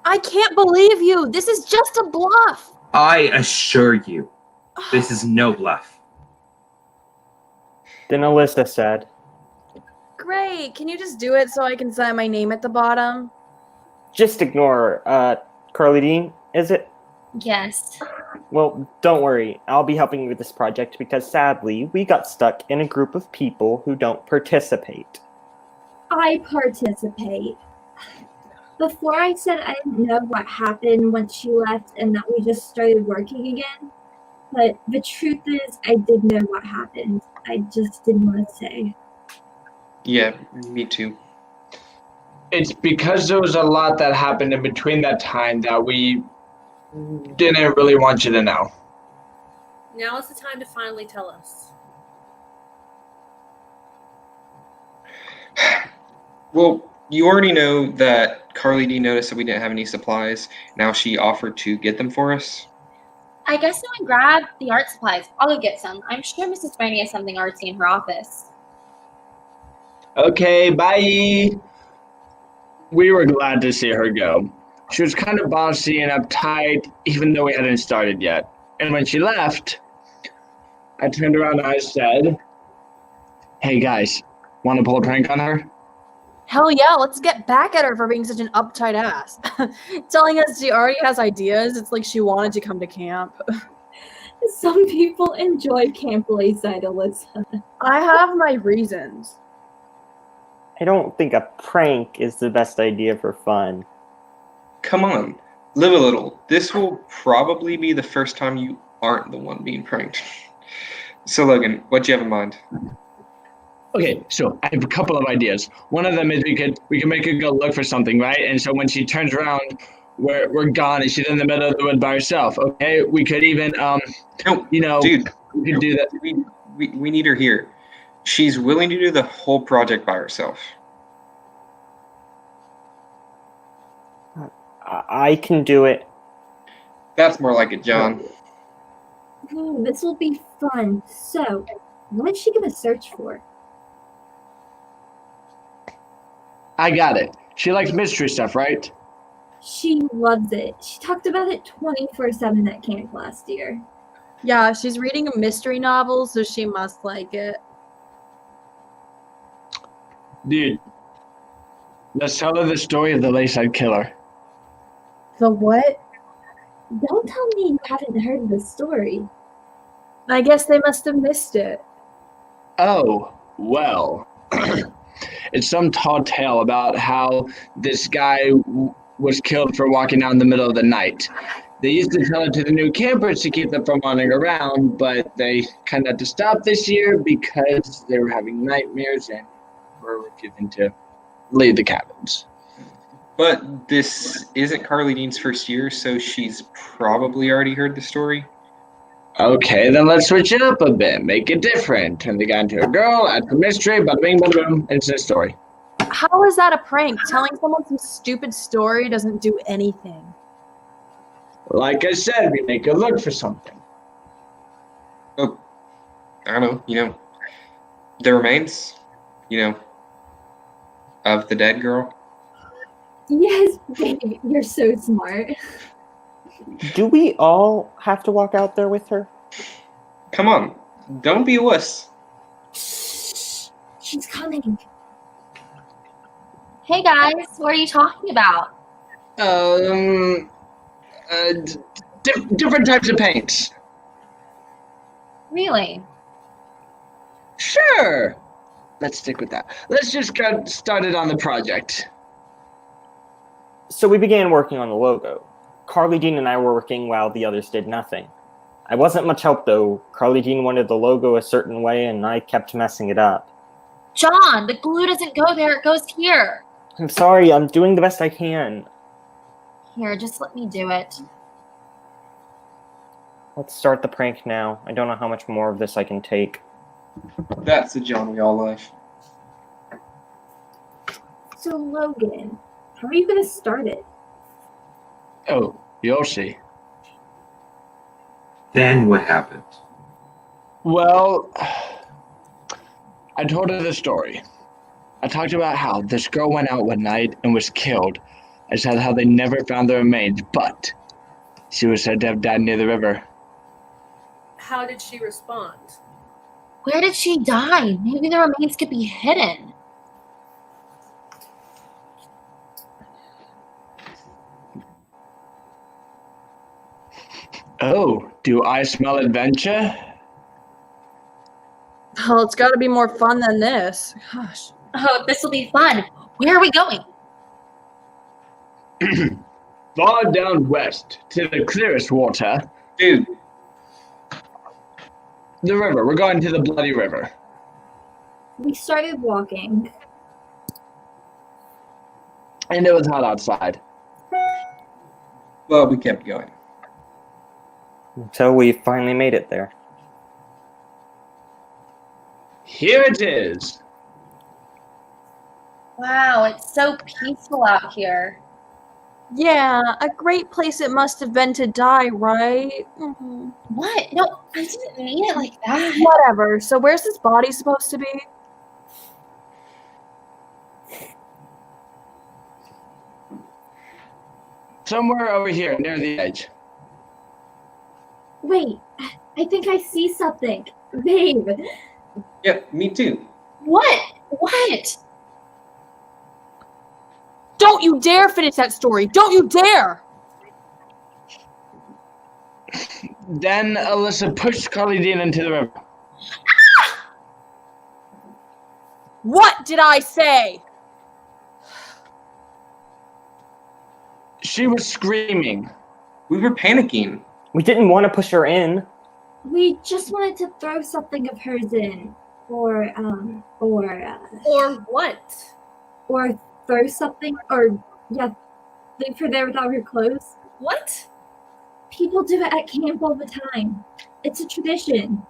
I can't believe you. This is just a bluff. I assure you, this is no bluff. Then Alyssa said, Great. Can you just do it so I can sign my name at the bottom? just ignore Carly Dean, is it? Yes. Well, don't worry. I'll be helping you with this project because sadly, we got stuck in a group of people who don't participate. I participate. Before I said I didn't know what happened once she left and that we just started working again. But the truth is, I did know what happened. I just didn't want to say. Yeah, me too. It's because there was a lot that happened in between that time that we didn't really want you to know. Now is the time to finally tell us. Well, you already know that Carly D noticed that we didn't have any supplies. Now she offered to get them for us. I guess someone grab the art supplies. I'll go get some. I'm sure Mrs. Franny has something artsy in her office. Okay, bye. We were glad to see her go. She was kind of bossy and uptight, even though we hadn't started yet. And when she left, I turned around and I said, "Hey guys, want to pull a prank on her?" Hell yeah, let's get back at her for being such an uptight ass. Telling us she already has ideas, it's like she wanted to come to camp. Some people enjoy Camp Layside, Alyssa. I have my reasons. I don't think a prank is the best idea for fun. Come on, live a little. This will probably be the first time you aren't the one being pranked. So Logan, what do you have in mind? Okay, so I have a couple of ideas. One of them is we could make her go look for something, right? And so when she turns around, we're gone and she's in the middle of the woods by herself. Okay, we could even No, dude, we could do that. we need her here. She's willing to do the whole project by herself. I can do it. That's more like it, John. Ooh, this will be fun. So, what is she gonna search for? I got it. She likes mystery stuff, right? She loves it. She talked about it 24/7 at camp last year. Yeah, she's reading a mystery novel, so she must like it. Dude, let's tell her the story of the Layside Killer. The what? Don't tell me you haven't heard the story. I guess they must have missed it. Oh, well. It's some tall tale about how this guy was killed for walking out in the middle of the night. They used to tell it to the new campers to keep them from wandering around, but they kind of had to stop this year because they were having nightmares and were refusing to leave the cabins. But this isn't Carly Dean's first year, so she's probably already heard the story. Okay, then let's switch it up a bit. Make it different. Turn the guy into a girl, add the mystery, bada bing, bada boom, and it's a story. How is that a prank? Telling someone some stupid story doesn't do anything. Like I said, we make her look for something. Oh, I don't know, the remains, of the dead girl. Yes, babe, you're so smart. Do we all have to walk out there with her? Come on, don't be a wuss. She's coming. Hey guys, what are you talking about? Different types of paints. Really? Sure. Let's stick with that. Let's just get started on the project. So we began working on the logo. Carly Dean and I were working while the others did nothing. I wasn't much help though. Carly Dean wanted the logo a certain way and I kept messing it up. John, the glue doesn't go there, it goes here. I'm sorry, I'm doing the best I can. Here, just let me do it. Let's start the prank now. I don't know how much more of this I can take. That's the John we all love. So, Logan, how are you going to start it? Oh, you'll see. Then what happened? Well, I told her the story. I talked about how this girl went out one night and was killed. I said how they never found the remains, but she was said to have died near the river. How did she respond? Where did she die? Maybe the remains could be hidden. Oh, do I smell adventure? Oh, it's got to be more fun than this. Gosh. Oh, this will be fun. Where are we going? Far down west, to the clearest water. Dude, The river. We're going to the bloody river. We started walking. And it was hot outside. well, we kept going. Until we finally made it there. Here it is. Wow, it's so peaceful out here. Yeah, a great place it must have been to die, right? Mhm. What? No, I didn't mean it like that. Whatever. So where's this body supposed to be? Somewhere over here, near the edge. Wait, I think I see something. Babe, Yeah, me too. What? What? Don't you dare finish that story. Don't you dare. Then Alyssa pushed Carly Dean into the river. What did I say? She was screaming. We were panicking. We didn't want to push her in. we just wanted to throw something of hers in. Or what? or throw something, or, yeah, leave her there without her clothes. What? People do it at camp all the time. It's a tradition.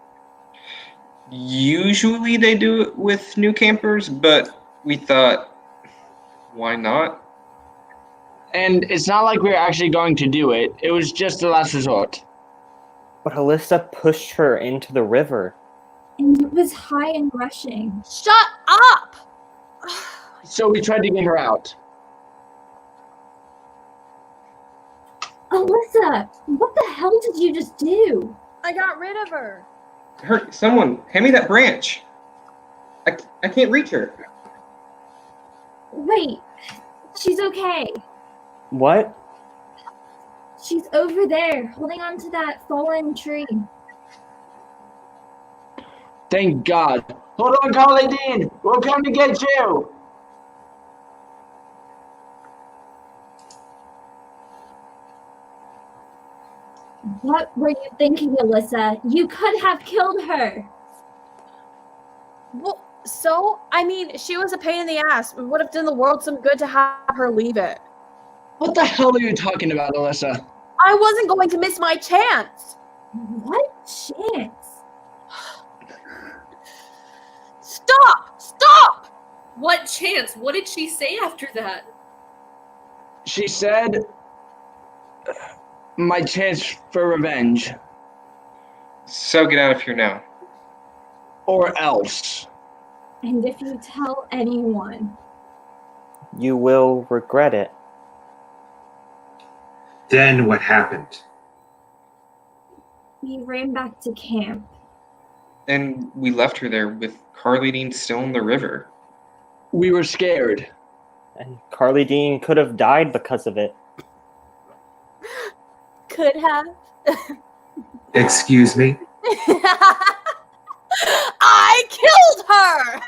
Usually they do it with new campers, but we thought, why not? And it's not like we were actually going to do it. It was just the last resort. But Alyssa pushed her into the river. And it was high and rushing. Shut up! So we tried to get her out. Alyssa, what the hell did you just do? I got rid of her. Someone, hand me that branch. I can't reach her. Wait, she's okay. What? She's over there, holding on to that fallen tree. Thank God. Hold on, Carly Dean. We'll come to get you. What were you thinking, Alyssa? You could have killed her. Well, so, I mean, she was a pain in the ass. It would have done the world some good to have her leave it. What the hell are you talking about, Alyssa? I wasn't going to miss my chance. What chance? Stop! Stop! What chance? What did she say after that? She said, my chance for revenge. So get out of here now. Or else. And if you tell anyone, You will regret it. Then what happened? we ran back to camp. And we left her there with Carly Dean still in the river. We were scared. And Carly Dean could have died because of it. Could have. Excuse me? I killed her!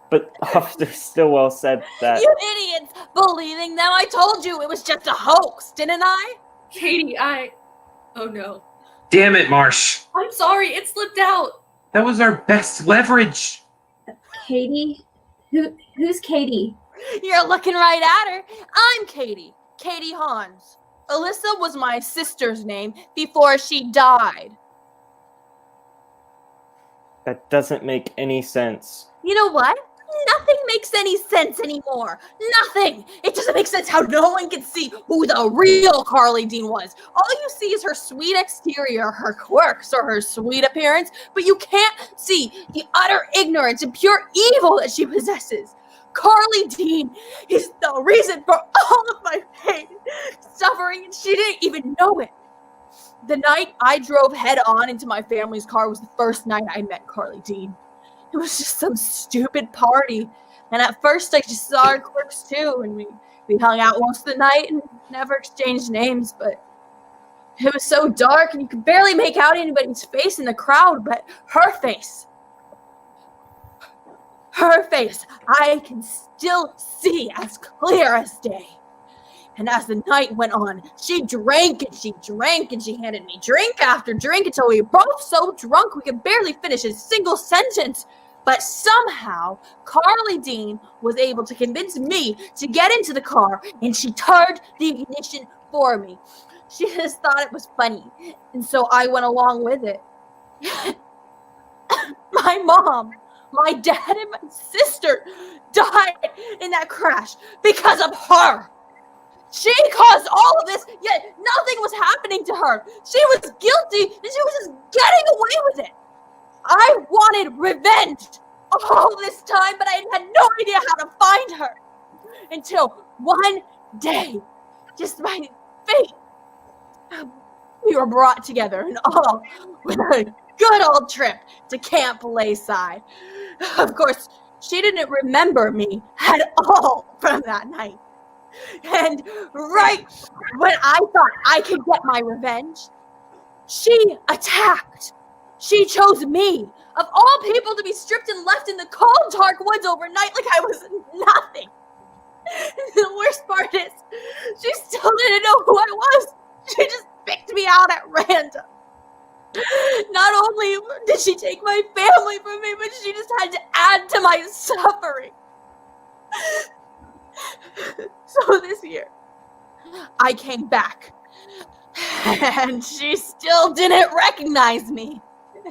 But Officer Stillwell said that... You idiots! Believing them? I told you it was just a hoax, didn't I? Katie, Oh no. Damn it, Marsh! I'm sorry, it slipped out. That was our best leverage! Katie? Who's Katie? You're looking right at her. I'm Katie. Katie Hans. Alyssa was my sister's name before she died. That doesn't make any sense. You know what? Nothing makes any sense anymore. Nothing. It doesn't make sense how no one can see who the real Carly Dean was. All you see is her sweet exterior, her quirks, or her sweet appearance, but you can't see the utter ignorance and pure evil that she possesses. Carly Dean is the reason for all of my pain, suffering, and she didn't even know it. The night I drove head-on into my family's car was the first night I met Carly Dean. It was just some stupid party. And at first I just saw her quirks too, and we hung out most of the night and never exchanged names, but it was so dark and you could barely make out anybody's face in the crowd, but her face, I can still see as clear as day. And as the night went on, she drank and she drank and she handed me drink after drink until we were both so drunk we could barely finish a single sentence. But somehow, Carly Dean was able to convince me to get into the car, and she turned the ignition for me. She just thought it was funny, and so I went along with it. My mom, my dad, and my sister died in that crash because of her. She caused all of this, yet nothing was happening to her. She was guilty, and she was just getting away with it. I wanted revenge all this time, but I had no idea how to find her. Until one day, just by fate, we were brought together, and all with a good old trip to Camp Layside. Of course, she didn't remember me at all from that night. And right when I thought I could get my revenge, she attacked. She chose me, of all people, to be stripped and left in the cold, dark woods overnight like I was nothing. The worst part is, she still didn't know who I was. She just picked me out at random. Not only did she take my family from me, but she just had to add to my suffering. So this year, I came back, and she still didn't recognize me.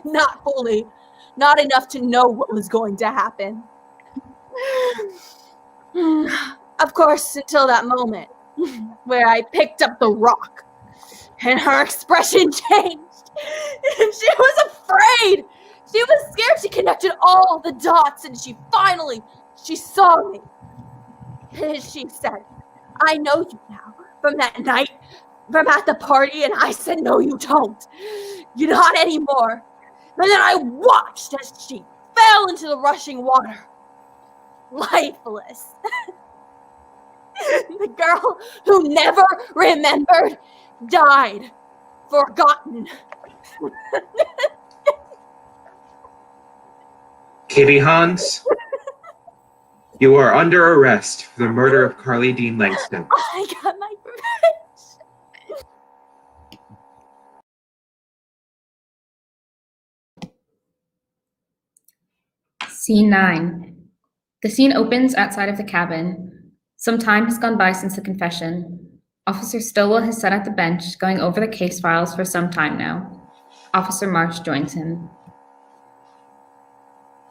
Not fully, not enough to know what was going to happen. Of course, until that moment where I picked up the rock, and her expression changed. And she was afraid. She was scared. She connected all the dots, and she saw me. And she said, I know you now from that night, from at the party. And I said, no, you don't. You're not anymore. And then I watched as she fell into the rushing water, lifeless. The girl who never remembered died, forgotten. Katie Hans, you are under arrest for the murder of Carly Dean Langston. I got my revenge. Scene 9. The scene opens outside of the cabin. Some time has gone by since the confession. Officer Stillwell has sat at the bench, going over the case files for some time now. Officer March joins him.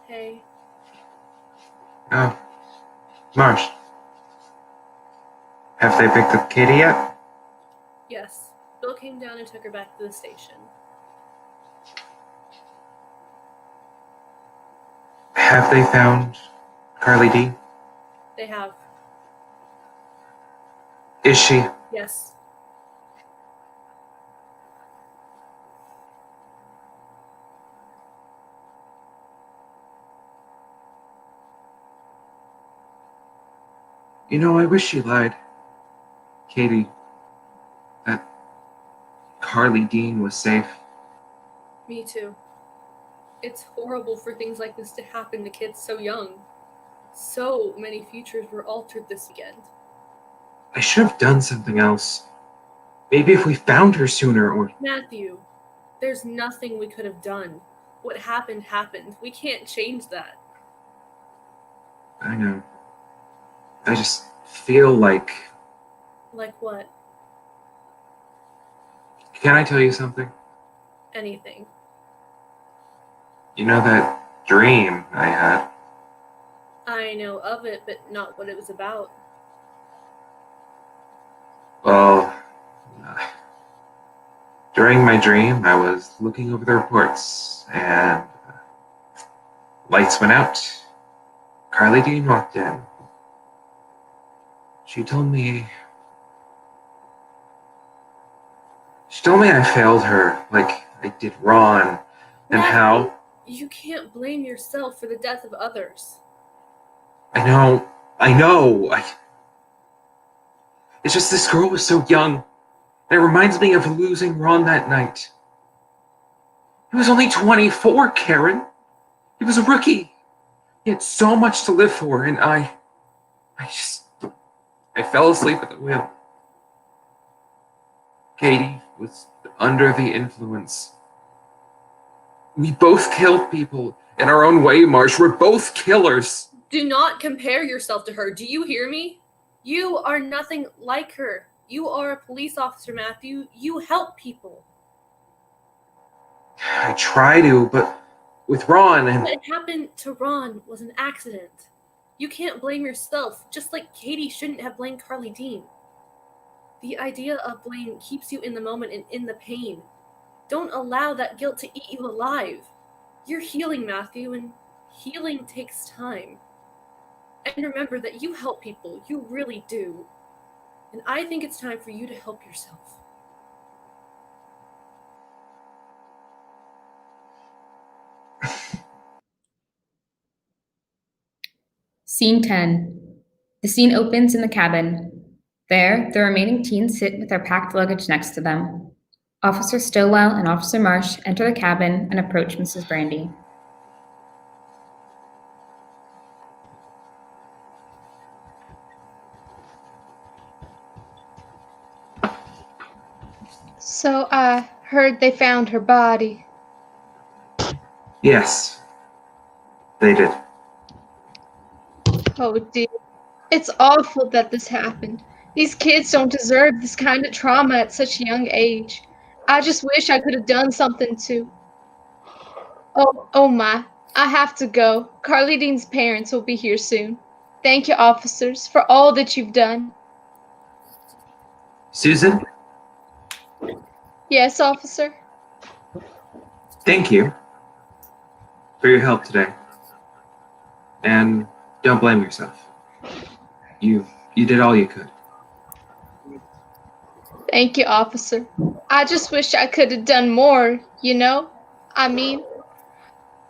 Hey. Oh, Marsh. Have they picked up Katie yet? Yes. Bill came down and took her back to the station. Have they found Carly Dean? They have. Is she? Yes. You know, I wish she lied. Katie, that Carly Dean was safe. Me too. It's horrible for things like this to happen to kids so young. So many futures were altered this weekend. I should have done something else. Maybe if we found her sooner, or... Matthew, there's nothing we could have done. What happened happened. We can't change that. I know. I just feel like... Like what? Can I tell you something? Anything. You know that dream I had? I know of it, but not what it was about. Well, during my dream, I was looking over the reports, and lights went out. Carly Dean walked in. She told me I failed her, like I did Ron, and Matthew, how... You can't blame yourself for the death of others. I know. It's just this girl was so young, and it reminds me of losing Ron that night. He was only 24, Karen. He was a rookie. He had so much to live for, and I fell asleep at the wheel. Katie was under the influence. We both killed people in our own way, Marsh. We're both killers. Do not compare yourself to her. Do you hear me? You are nothing like her. You are a police officer, Matthew. You help people. I try to, but with Ron and... What happened to Ron was an accident. You can't blame yourself, just like Katie shouldn't have blamed Carly Dean. The idea of blame keeps you in the moment and in the pain. Don't allow that guilt to eat you alive. You're healing, Matthew, and healing takes time. And remember that you help people. You really do. And I think it's time for you to help yourself. Scene 10. The scene opens in the cabin. There, the remaining teens sit with their packed luggage next to them. Officer Stillwell and Officer Marsh enter the cabin and approach Mrs. Brandy. So I heard they found her body. Yes, they did. Oh dear. It's awful that this happened. These kids don't deserve this kind of trauma at such a young age. I just wish I could have done something to... Oh my. I have to go. Carly Dean's parents will be here soon. Thank you, officers, for all that you've done. Susan, Yes, officer? thank you for your help today. And don't blame yourself. You did all you could. Thank you, officer. I just wish I could have done more, you know? I mean,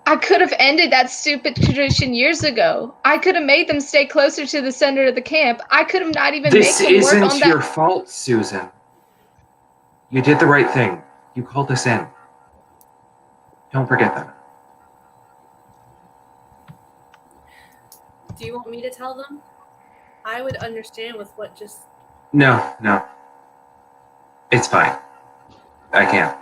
I could have ended that stupid tradition years ago. I could have made them stay closer to the center of the camp. I could have not even made This them work on isn't that. your fault, Susan. You did the right thing. You called us in. Don't forget that. Do you want me to tell them? I would understand with what just... No. It's fine. I can't.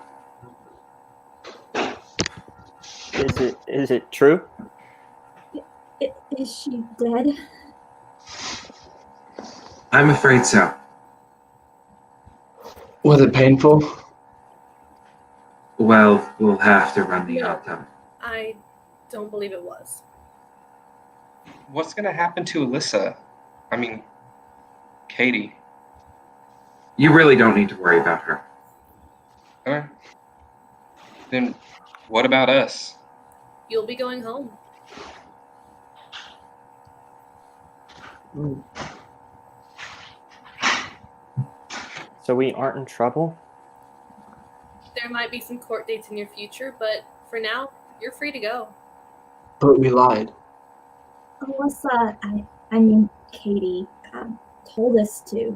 Is it true? Is she dead? I'm afraid so. Was it painful? Well, we'll have to run the No. autopsy. I don't believe it was. What's gonna happen to Alyssa? I mean, Katie. You really don't need to worry about her. Alright. Then what about us? You'll be going home. So we aren't in trouble? There might be some court dates in your future, but for now, you're free to go. But we lied. Alyssa, I mean Katie, told us to.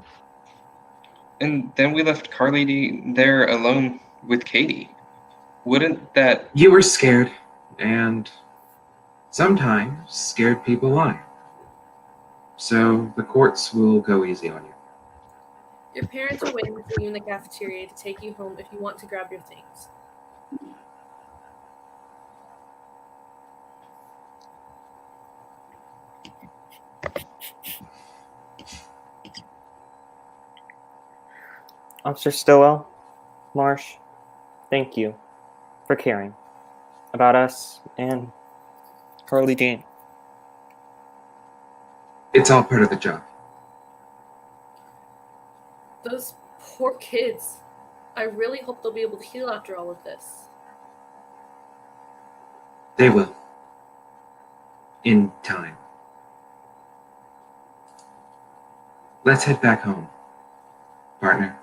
And then we left Carly D there alone with Katie. Wouldn't that... You were scared, and sometimes scared people lie. So the courts will go easy on you. Your parents are waiting for you in the cafeteria to take you home if you want to grab your things. Officer Stillwell, Marsh, thank you for caring about us and Carly Dean. It's all part of the job. Those poor kids. I really hope they'll be able to heal after all of this. They will. In time. Let's head back home, partner.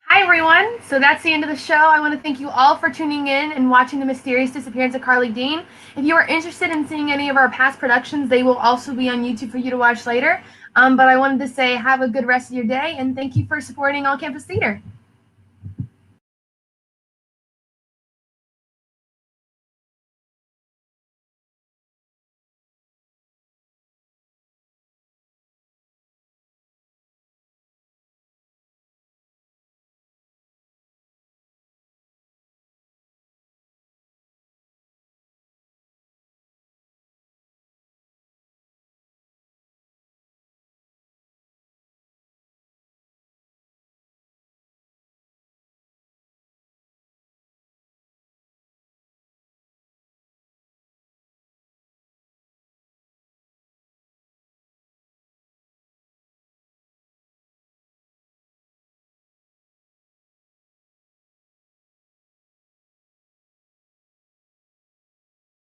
Hi everyone! So that's the end of the show. I want to thank you all for tuning in and watching the mysterious disappearance of Carly Dean. If you are interested in seeing any of our past productions, they will also be on YouTube for you to watch later. But I wanted to say have a good rest of your day and thank you for supporting All Campus Theater.